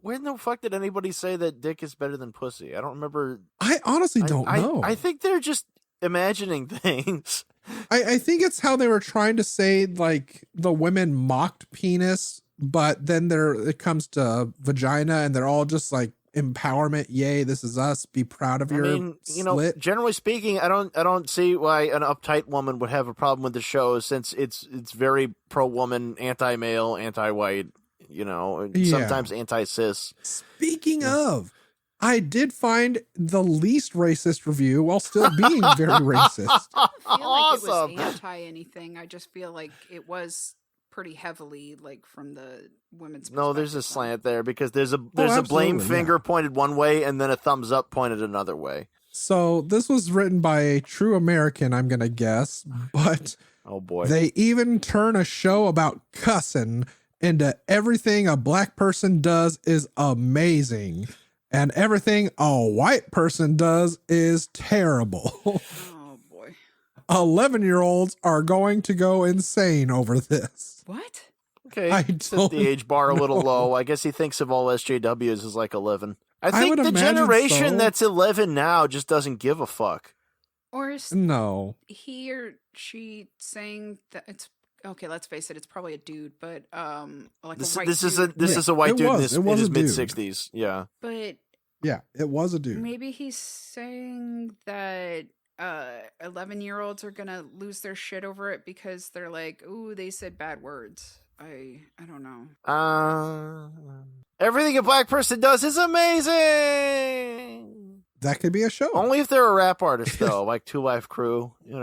When the fuck did anybody say that dick is better than pussy? I don't remember. I honestly don't know. I think they're just imagining things. I think it's how they were trying to say like the women mocked penis, but then it comes to vagina and they're all just like empowerment. Yay, this is us. Be proud of your slit. Generally speaking, I don't see why an uptight woman would have a problem with the show, since it's very pro woman, anti male, anti white. Sometimes anti cis. Speaking of, I did find the least racist review while still being very racist. I feel like it was anti anything. I just feel like it was pretty heavily like from the women's No, there's a perspective, slant there because there's a blame absolutely, finger yeah. pointed one way and then a thumbs up pointed another way. So this was written by a true American, I'm going to guess, but Oh boy. they even turn a show about cussing into everything a black person does is amazing. And everything a white person does is terrible. Oh boy. 11-year-olds are going to go insane over this. What? Okay, I set don't the age bar a little know. low. I guess he thinks of all SJWs as like 11. I I think would the imagine generation so. that's 11 now just doesn't give a fuck. Or is No. he or she saying that it's okay? Let's face it, it's probably a dude, but like This a white is dude. a white It dude was. It in was his a dude. mid-60s. Yeah. But Yeah, it was a dude. maybe he's saying that 11-year-olds are gonna lose their shit over it because they're like, ooh, they said bad words. I don't know. Everything a black person does is amazing. That could be a show. Only if they're a rap artist, though, like Two Life Crew, and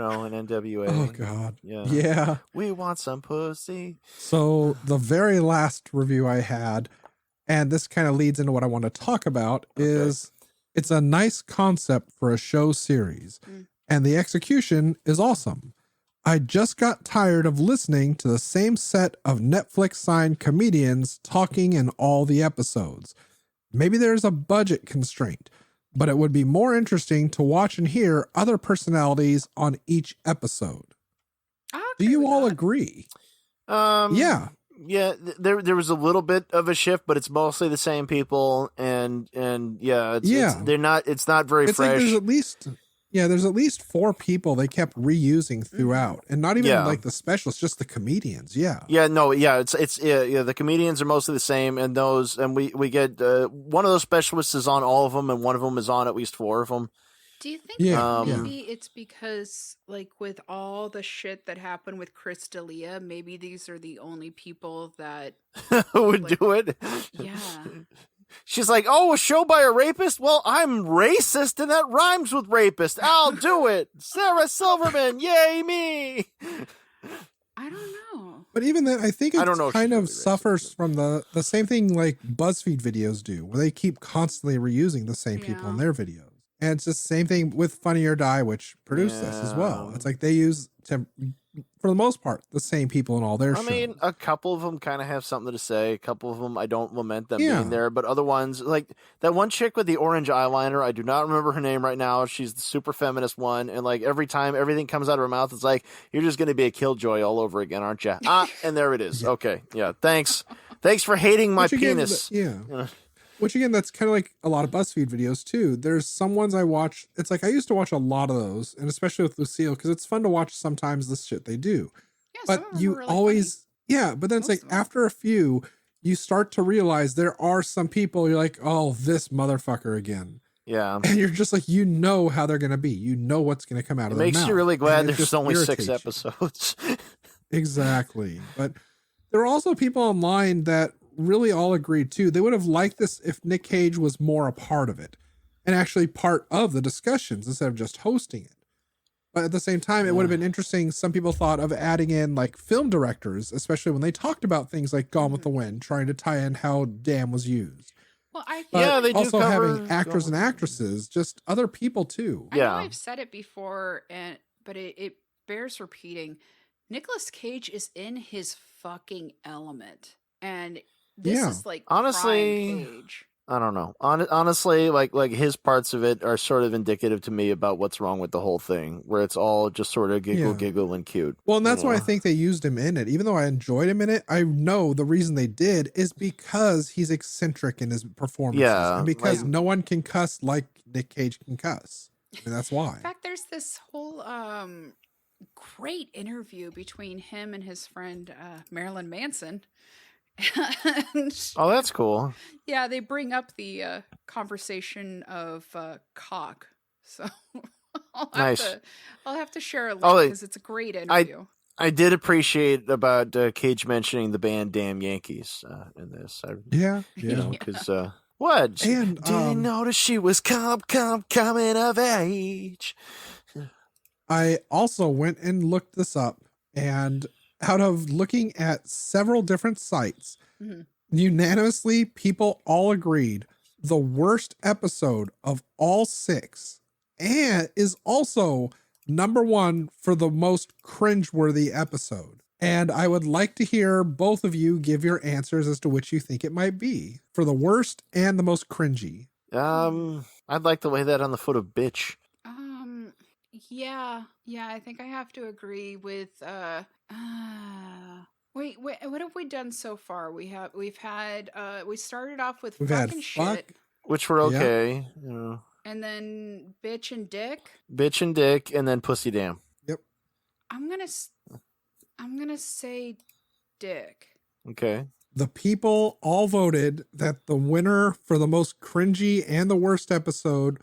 NWA. Oh, God. Yeah. Yeah. We want some pussy. So the very last review I had, and this kind of leads into what I want to talk about, is it's a nice concept for a show series, and the execution is awesome. I just got tired of listening to the same set of Netflix signed comedians talking in all the episodes. Maybe there's a budget constraint, but it would be more interesting to watch and hear other personalities on each episode. I'll Do agree you with all that. agree? Yeah. Yeah, there was a little bit of a shift, but it's mostly the same people, and it's not very It's fresh. like there's at least 4 people they kept reusing throughout, and not even like the specialists, just the comedians. Yeah. The comedians are mostly the same, and we get one of those specialists is on all of them, and one of them is on at least 4 of them. Do you think Yeah, that maybe it's because, like, with all the shit that happened with Chris D'Elia, maybe these are the only people that Who would like, do it? yeah. She's like, oh, a show by a rapist? Well, I'm racist, and that rhymes with rapist. I'll do it. Sarah Silverman, yay me. I don't know. But even then, I think it I don't know if kind she's of really racist, suffers from the same thing like BuzzFeed videos do, where they keep constantly reusing the same people in their videos. And it's just the same thing with Funny or Die, which produced this as well. It's like they use, for the most part, the same people in all their shows. I mean, a couple of them kind of have something to say. A couple of them, I don't lament them being there. But other ones, like that one chick with the orange eyeliner, I do not remember her name right now. She's the super feminist one. And like every time everything comes out of her mouth, it's like, you're just going to be a killjoy all over again, aren't you? And there it is. Okay. Yeah. Thanks. Thanks for hating my penis. Which again, that's kind of like a lot of BuzzFeed videos too. There's some ones I watch. It's like I used to watch a lot of those, and especially with Lucille, because it's fun to watch sometimes the shit they do. Yeah, But you really always, but then it's like after a few, you start to realize there are some people you're like, oh, this motherfucker again. Yeah. And you're just like, you know how they're going to be. You know what's going to come out of their mouth. It makes you really glad And it there's just only 6 irritates you. episodes. Exactly. But there are also people online that really all agreed too. They would have liked this if Nick Cage was more a part of it and actually part of the discussions instead of just hosting it. But at the same time, it would have been interesting. Some people thought of adding in like film directors, especially when they talked about things like Gone with the Wind, trying to tie in how damn was used. Well, I But they do also cover having actors and actresses, just other people too. I know I've said it before, but it bears repeating. Nicolas Cage is in his fucking element, and this is like honestly, prime Cage. I don't know. Honestly, like his parts of it are sort of indicative to me about what's wrong with the whole thing, where it's all just sort of giggle and cute. Well, and that's why I think they used him in it. Even though I enjoyed him in it, I know the reason they did is because he's eccentric in his performances. Yeah, And because no one can cuss like Nick Cage can cuss. I mean, that's why. In fact, there's this whole great interview between him and his friend Marilyn Manson. Oh, that's cool. Yeah, they bring up the conversation of cock. So I'll have to share a link because it's a great interview. I did appreciate about Cage mentioning the band Damn Yankees in this. Because what? And didn't notice she was coming of age. I also went and looked this up, and out of looking at several different sites, Mhm. unanimously, people all agreed the worst episode of all 6 and is also number 1 for the most cringeworthy episode. And I would like to hear both of you give your answers as to which you think it might be for the worst and the most cringy. I'd like to lay that on the foot of bitch. Yeah, I think I have to agree with wait, what have we done so far? We started off with We've had fucking fuck, shit, Which were okay. You know, and then bitch and dick. bitch and dick, and then pussy damn. yep. I'm gonna say dick. Okay. The people all voted that the winner for the most cringy and the worst episode,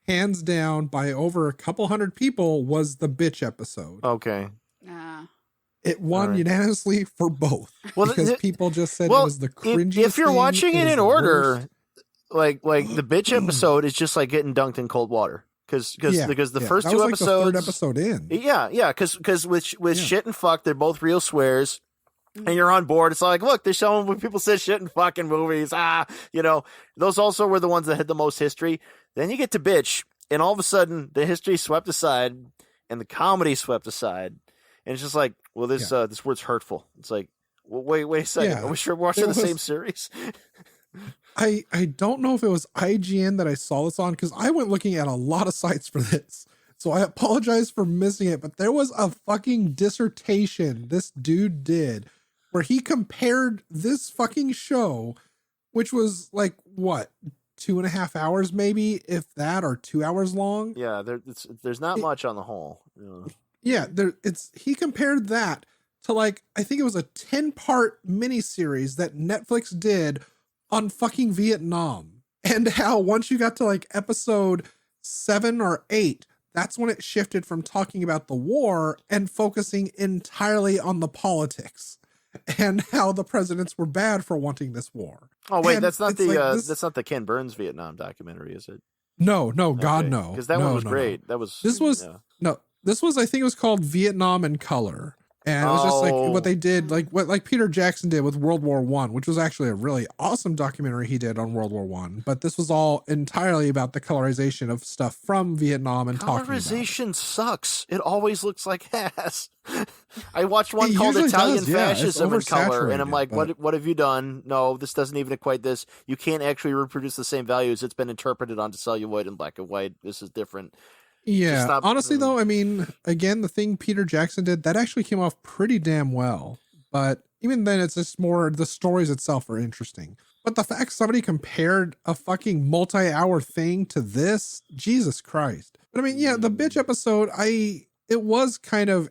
hands down by over a couple hundred people, was the bitch episode. Okay. It won Alright. unanimously for both Well, because people just said it was the cringiest. If you're thing, watching it was in the order, worst. like the bitch episode is just like getting dunked in cold water because the first that 2 was like episodes, the 3rd episode in. yeah, because with shit and fuck, they're both real swears. And you're on board. It's like, look, they're showing when people say shit in fucking movies. Those also were the ones that had the most history. Then you get to bitch, and all of a sudden, the history swept aside, and the comedy swept aside, and it's just like, well, this word's hurtful. It's like, well, wait a second. Yeah. Are we sure we're watching the same series? I don't know if it was IGN that I saw this on because I went looking at a lot of sites for this. So I apologize for missing it, but there was a fucking dissertation this dude did where he compared this fucking show, which was like, what, 2.5 hours maybe, if that, or 2 hours long. Yeah, there's not much on the whole. Yeah, he compared that to like, I think it was a 10-part miniseries that Netflix did on fucking Vietnam. And how once you got to like episode 7 or 8, that's when it shifted from talking about the war and focusing entirely on the politics and how the presidents were bad for wanting this war. Oh wait, And that's not it's that's not the Ken Burns Vietnam documentary, is it? No, God, Okay. no. Because that one was great. That was This was this was, I think it was called Vietnam in Color. And it was just like what they did, like Peter Jackson did with World War I, which was actually a really awesome documentary he did on World War I. But this was all entirely about the colorization of stuff from Vietnam and talking about it. Colorization sucks. It always looks like ass. I watched one It called usually Italian does, yeah. It's Fascism in Color, and I'm like, oversaturated, what have you done? No, this doesn't even equate this. You can't actually reproduce the same values. It's been interpreted onto celluloid and black and white. This is different. Yeah, honestly though, I mean, again, the thing Peter Jackson did, that actually came off pretty damn well. But even then, it's just more, the stories itself are interesting. But the fact somebody compared a fucking multi-hour thing to this, Jesus Christ. But I mean, yeah, the bitch episode, it was kind of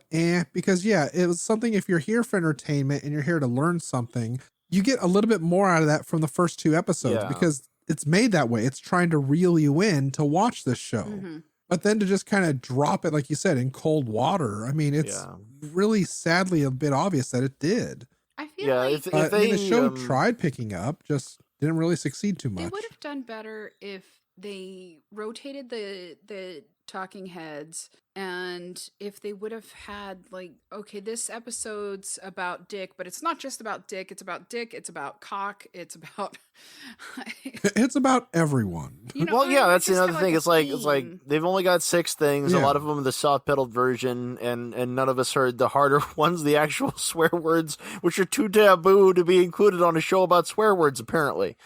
because yeah, it was something, if you're here for entertainment and you're here to learn something, you get a little bit more out of that from the first 2 episodes because it's made that way. It's trying to reel you in to watch this show. Mm-hmm. But then to just kind of drop it, like you said, in cold water. I mean, it's really sadly a bit obvious that it did. I feel like the show tried picking up, just didn't really succeed too much. They would have done better if they rotated the talking heads, and if they would have had like, okay, this episode's about dick, but it's not just about dick, it's about cock, it's about it's about everyone. That's another thing. It's like they've only got 6 things. A lot of them are the soft pedaled version, and none of us heard the harder ones, the actual swear words, which are too taboo to be included on a show about swear words, apparently.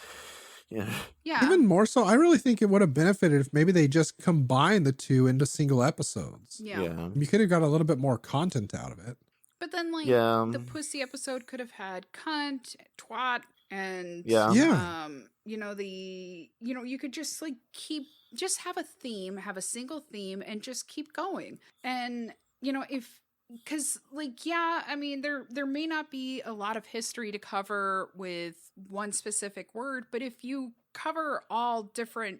Yeah. Even more so, I really think it would have benefited if maybe they just combined the 2 into single episodes. Yeah. You could have got a little bit more content out of it. But then, the pussy episode could have had cunt, twat, and you could just like have a theme, have a single theme, and just keep going. And because I mean, there may not be a lot of history to cover with one specific word, but if you cover all different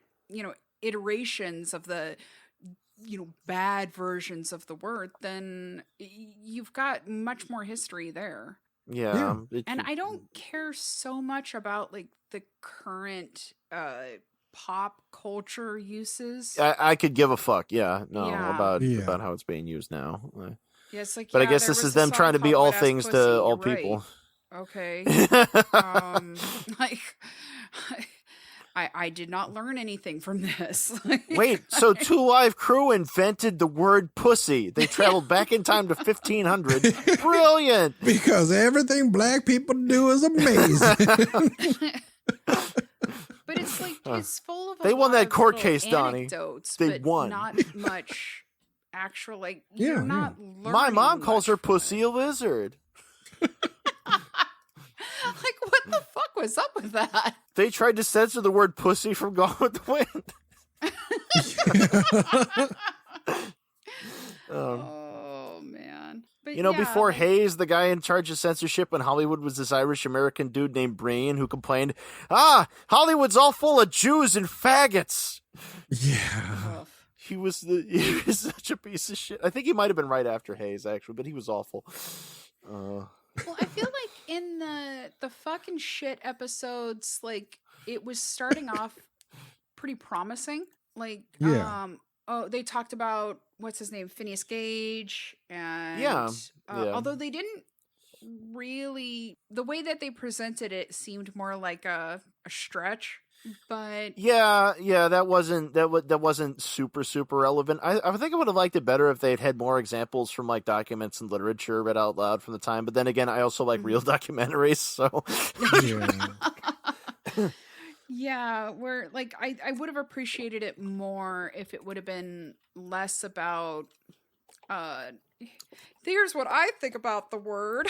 iterations of the bad versions of the word, then you've got much more history there. And I don't care so much about like the current pop culture uses. I could give a fuck about how it's being used now. Yeah, it's like, But I yeah, guess there this was is a them song trying to be called all Wet Ass things Pussy, to all you're right. people. Okay. Like, I did not learn anything from this. Wait, so Two Live Crew invented the word pussy. They traveled back in time to 1500. Brilliant. Because everything black people do is amazing. But it's like, it's full of a They won lot that of court little case, Donnie. anecdotes, They but won. not much actual, like, Yeah, you're yeah. not learning My mom calls her much from pussy it. a lizard. Like, what the fuck was up with that? They tried to censor the word pussy from Gone with the Wind. Oh, man. But You know, yeah, before like, Hayes, the guy in charge of censorship in Hollywood was this Irish-American dude named Breen who complained, Hollywood's all full of Jews and faggots. Yeah. ugh. He was such a piece of shit. I think he might have been right after Hayes, actually, but he was awful. Well, I feel like in the fucking shit episodes, like, it was starting off pretty promising. Like, Yeah. they talked about what's his name, Phineas Gage, and Yeah. although they didn't really, the way that they presented it seemed more like a stretch, but Yeah, that wasn't super relevant. I think I would have liked it better if they'd had more examples from like documents and literature read out loud from the time. But then again, I also like real documentaries, so Yeah. yeah, where like I would have appreciated it more if it would have been less about here's what I think about the word.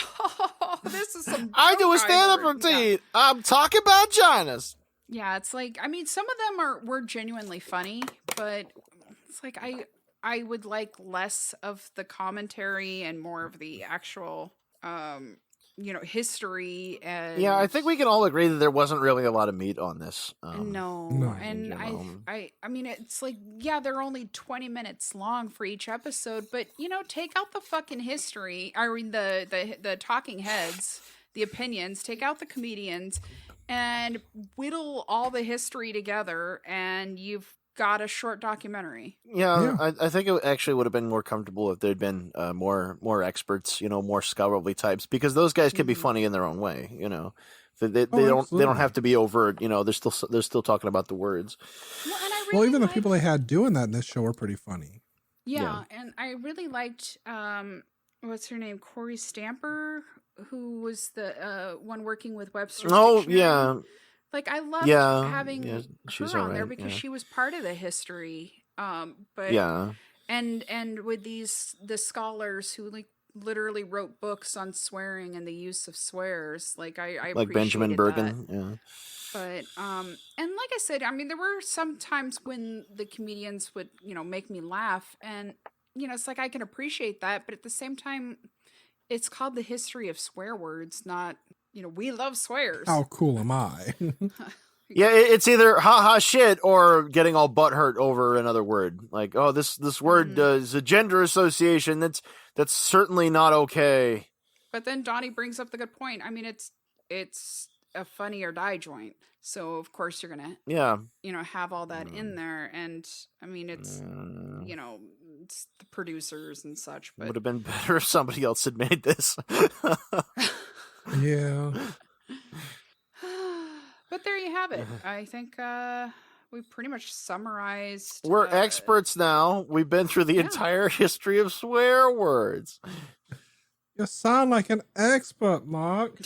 This is some I do a joke stand-up heard. Yeah. routine. I'm talking about vaginas. Yeah, it's like, I mean, some of them were genuinely funny, but it's like I would like less of the commentary and more of the actual history and Yeah, I think we can all agree that there wasn't really a lot of meat on this. no, No, and general. I mean, it's like, yeah, they're only 20 minutes long for each episode, but take out the fucking history. I mean, the talking heads, the opinions, take out the comedians, and whittle all the history together, and you've got a short documentary. Yeah. I think it actually would have been more comfortable if there'd been more experts, more scholarly types, because those guys can be funny in their own way. They don't have to be overt. They're still talking about the words. Well, and I really Well, even the liked- people they had doing that in this show were pretty funny. Yeah, and I really liked what's her name, Corey Stamper, who was the one working with Webster's Oh Dictionary. yeah, Like, I loved having yeah, she's her on all there right, because yeah. she was part of the history. But yeah. and with the scholars who like literally wrote books on swearing and the use of swears, like I Like Benjamin appreciated Bergen. that. Yeah. But and like I said, I mean, there were some times when the comedians would make me laugh, and it's like I can appreciate that, but at the same time, it's called The History of Swear Words, not we love swears. How cool am I? Yeah, it's either ha shit or getting all butthurt over another word. Like, oh, this word is a gender association. That's certainly not okay. But then Donnie brings up the good point. I mean, it's a Funny or Die joint, so of course you're gonna have all that in there. And I mean, it's it's the producers and such. But Would have been better if somebody else had made this. Yeah. But there you have it. I think we pretty much summarized. We're experts now. We've been through the entire history of swear words. You sound like an expert, Mark.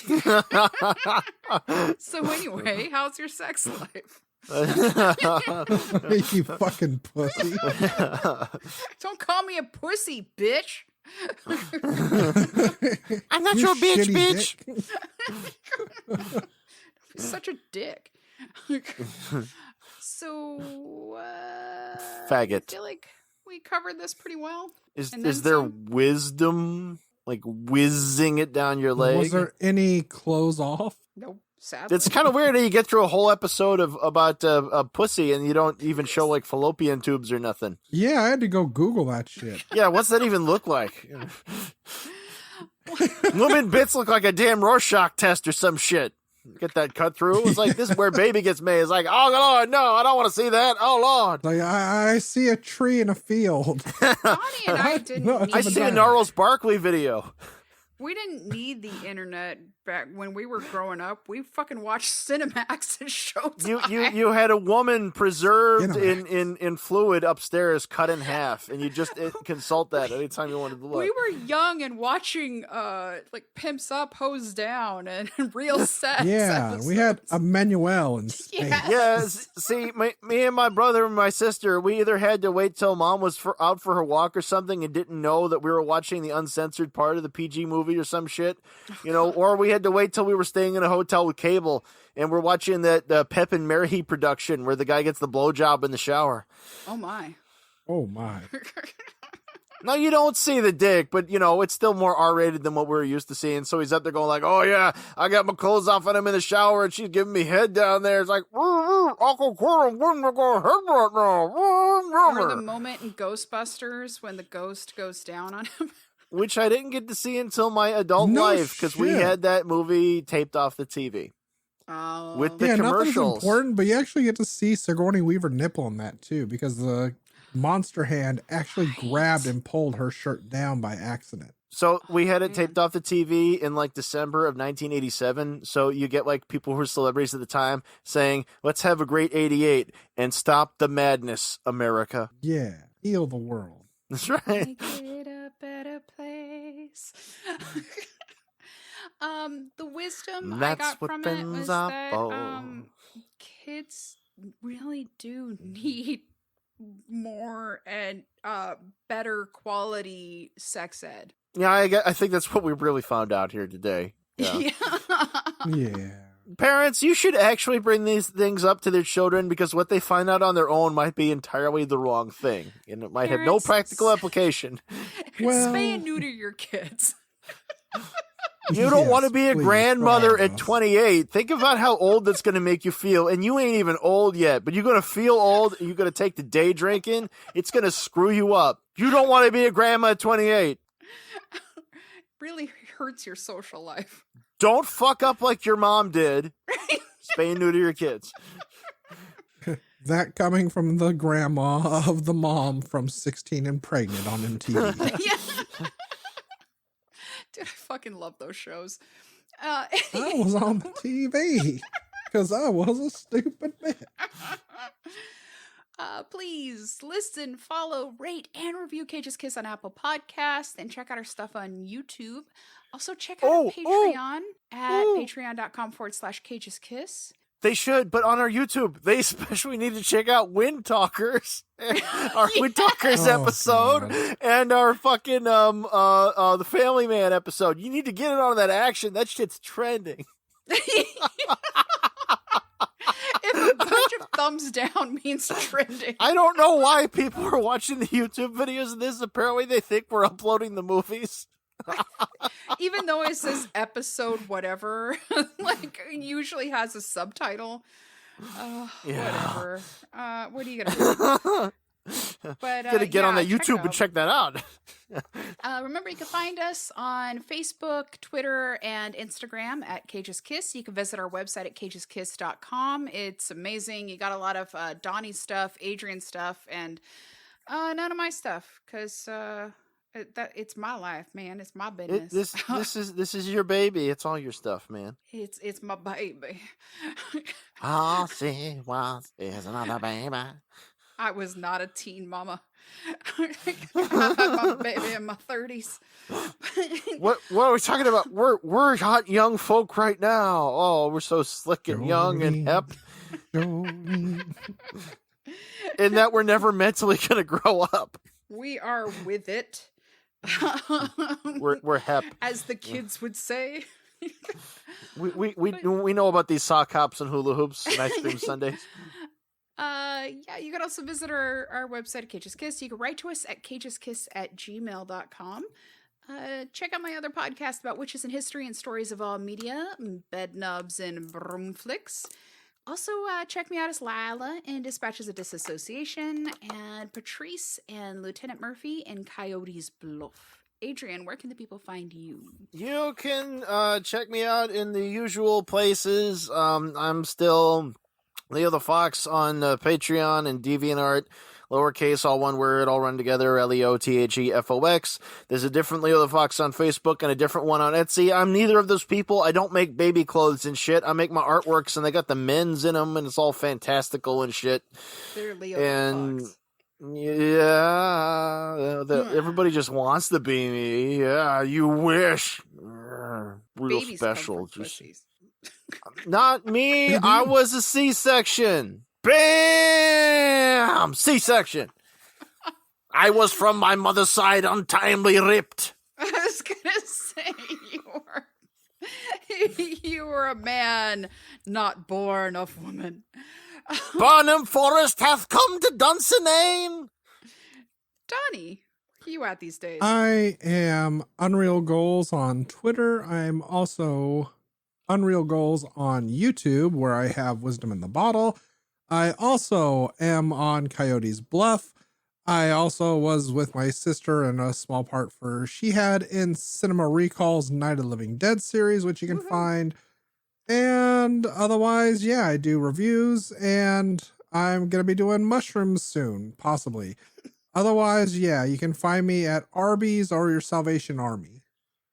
So anyway, how's your sex life? You fucking pussy. Don't call me a pussy, bitch. I'm not You your bitch, shitty bitch. Such a dick. So, Faggot. I feel like we covered this pretty well. Is And then there some. wisdom, like whizzing it down your leg? Was there any clothes off? Nope. Sadly. It's kind of weird that you get through a whole episode about a pussy and you don't even show like fallopian tubes or nothing. Yeah, I had to go Google that shit. Yeah, what's that even look like? Woman bits look like a damn Rorschach test or some shit. Get that cut through. It was like, this is where baby gets made. It's like, oh Lord, no, I don't want to see that. Oh Lord. Like I see a tree in a field. Donnie and I didn't No, it's need I see a Gnarls Barkley video. We didn't need the internet back when we were growing up. We fucking watched Cinemax and Showtime. You had a woman preserved Cinemax. in fluid upstairs, cut in half, and you just consult that anytime you wanted to look. We were young and watching like Pimps Up, Hose Down, and Real Sex. Yeah, we had episodes. Emmanuel in space. Yes. Yes, see, me and my brother and my sister, we either had to wait till mom was out for her walk or something and didn't know that we were watching the uncensored part of the PG movie or some shit, or we had to wait till we were staying in a hotel with cable and we're watching that Pep and Mary production where the guy gets the blowjob in the shower. Oh my. Oh my. No, you don't see the dick, but it's still more R-rated than what we were used to seeing. So he's up there going like, "Oh yeah, I got my clothes off and I'm in the shower and she's giving me head down there." It's like, Uncle Quirrell, when we're going head right now. Or the moment in Ghostbusters when the ghost goes down on him. Which I didn't get to see until my adult No life because we shit. had that movie taped off the TV. Oh. With the Yeah, nothing's commercials. important, but you actually get to see Sigourney Weaver nipple in that too, because the monster hand actually grabbed and pulled her shirt down by accident. So we had it taped off the TV in like December of 1987. So you get like people who were celebrities at the time saying, "Let's have a great 88 and stop the madness, America." Yeah, heal the world. That's right. Make it a better place. The wisdom That's I got what from it things was are that for. kids really do need more and better quality sex ed. Yeah, I think that's what we really found out here today. Yeah. Yeah. Parents, you should actually bring these things up to their children because what they find out on their own might be entirely the wrong thing. And it might have no Parents, practical application. Well- Spay and neuter your kids. You don't Yes, want to be a please, grandmother for all at of us. 28. Think about how old that's going to make you feel. And you ain't even old yet, but you're going to feel old. And you're going to take the day drinking. It's going to screw you up. You don't want to be a grandma at 28. Really hurts your social life. Don't fuck up like your mom did. Spay and neuter your kids. That coming from the grandma of the mom from 16 and Pregnant on MTV. Yeah. Dude, I fucking love those shows. I was on the TV because I was a stupid bitch. Please listen, follow, rate, and review Cage's Kiss on Apple Podcasts, and check out our stuff on YouTube. Also, check out our Patreon at patreon.com/Cage's Kiss. They should, but on our YouTube, they especially need to check out Wind Talkers, our Wind Talkers Oh, episode, God. and our fucking the Family Man episode. You need to get it on that action. That shit's trending. If a bunch of thumbs down means trending. I don't know why people are watching the YouTube videos of this. Apparently, they think we're uploading the movies. Even though it says episode whatever, like usually has a subtitle. Whatever. What are you gonna do? But Gotta get on yeah, the YouTube and check that out. Remember, you can find us on Facebook, Twitter, and Instagram at Cage's Kiss. You can visit our website at cageskiss.com. It's amazing. You got a lot of Donnie stuff, Adrian stuff, and none of my stuff because it's my life, man. It's my business. This is your baby. It's all your stuff, man. It's my baby. All she wants is another baby. I was not a teen mama. I had my baby in my 30s. What are we talking about? We're hot young folk right now. Oh, we're so slick and young and hep, Jolene. and that we're never mentally gonna grow up. We are with it. We're hep. As the kids would say. We know about these sock hops and hula hoops and ice cream sundaes. Yeah, you can also visit our website at Cage's Kiss. You can write to us at cageskiss@gmail.com. Check out my other podcast about witches and history and stories of all media, bed nubs and broom flicks. Also, check me out as Lila in Dispatches of Disassociation, and Patrice and Lieutenant Murphy in Coyote's Bluff. Adrian, where can the people find you? You can check me out in the usual places. I'm still Leo the Fox on Patreon and DeviantArt. Lowercase, all one word, all run together, LeoTheFox. There's a different Leo the Fox on Facebook and a different one on Etsy. I'm neither of those people. I don't make baby clothes and shit. I make my artworks, and they got the men's in them, and it's all fantastical and shit. They're Leo And the Fox. yeah, everybody just wants to be me. Yeah, you wish. Real Babies special. come from Just pussies. not me. I was a C-section. Bam! C-section. I was from my mother's side untimely ripped. I was gonna say you were a man, not born of woman. Barnum Forest hath come to Dunsinane. Donnie, where you at these days? I am Unreal Goals on Twitter. I'm also Unreal Goals on YouTube, where I have Wisdom in the Bottle. I also am on Coyote's Bluff. I also was with my sister in a small part for She Had in Cinema Recall's Night of the Living Dead series, which you can find. And otherwise, yeah, I do reviews, and I'm going to be doing mushrooms soon, possibly. Otherwise, yeah, you can find me at Arby's or Your Salvation Army.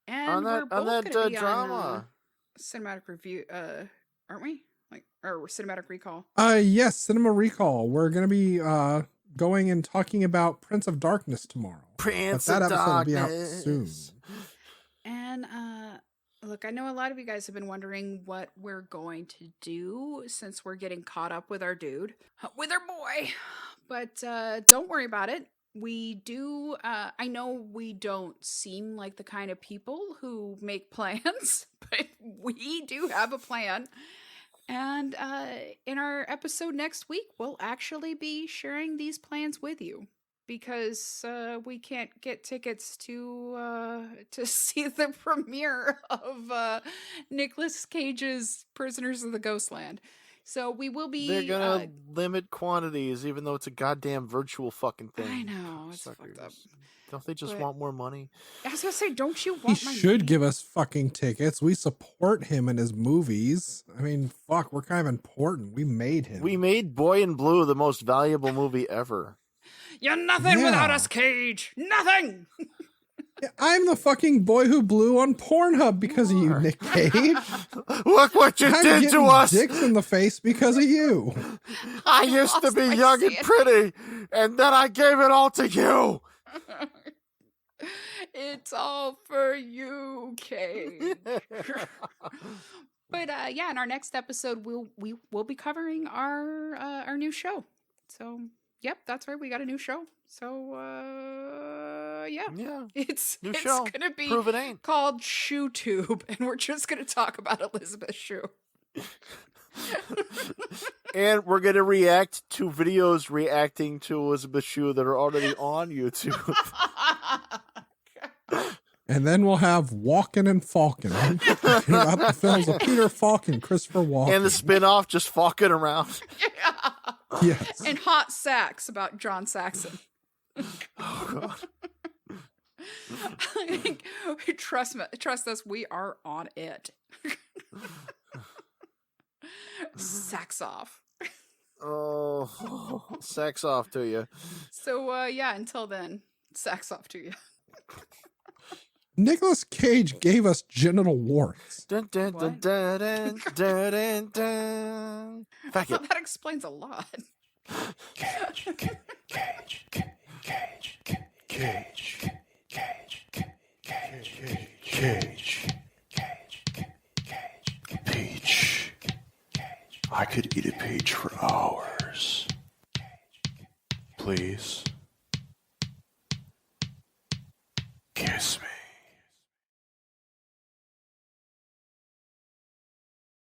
And we're both that gonna be drama. on Cinematic Review, aren't we? Or Cinematic Recall. Yes, Cinema Recall. We're going to be going and talking about Prince of Darkness tomorrow. Prince but that of episode will be out Darkness. soon. And look, I know a lot of you guys have been wondering what we're going to do since we're getting caught up with our dude, with our boy. But don't worry about it. We do, I know we don't seem like the kind of people who make plans, but we do have a plan. And in our episode next week, we'll actually be sharing these plans with you. Because we can't get tickets to see the premiere of Nicolas Cage's Prisoners of the Ghostland. So we will be... They're gonna limit quantities, even though it's a goddamn virtual fucking thing. I know, it's Suckers. fucked up. Don't they just But- want more money? I was gonna say, don't you He want my should money? give us fucking tickets. We support him in his movies. I mean, fuck, we're kind of important. We made him. We made Boy in Blue the most valuable movie ever. You're nothing without Yeah. us, Cage! Nothing! I'm the fucking boy who blew on Pornhub because of you, Nick Cage. Look what you I'm did getting to us! dicks in the face because of you. I used to lost be my young and sanity. pretty, and then I gave it all to you! It's all for you, Cage. But yeah, in our next episode, we'll be covering our new show. So yep, that's right. We got a new show. So yeah, Yeah, it's new show. gonna be Prove it ain't. called ShoeTube, and we're just gonna talk about Elizabeth Shue. And we're gonna react to videos reacting to Elizabeth Shue that are already on YouTube. And then we'll have Walken and Falcon talking about the films of Peter Falk and Christopher Walken. And the spin-off just fucking around. Yeah. Yes. And Hot Sax about John Saxon. Oh, God. Trust us, we are on it. Sax off. Oh, sex off to you. So yeah, until then, sax off to you. Nicolas Cage gave us genital warts. Dun, dun, dun, What? dun, dun, dun, dun, dun. Fuck it. That explains a lot. Cage, cage, cage, cage, cage, cage, cage, Peach. I could eat a peach for hours. Please.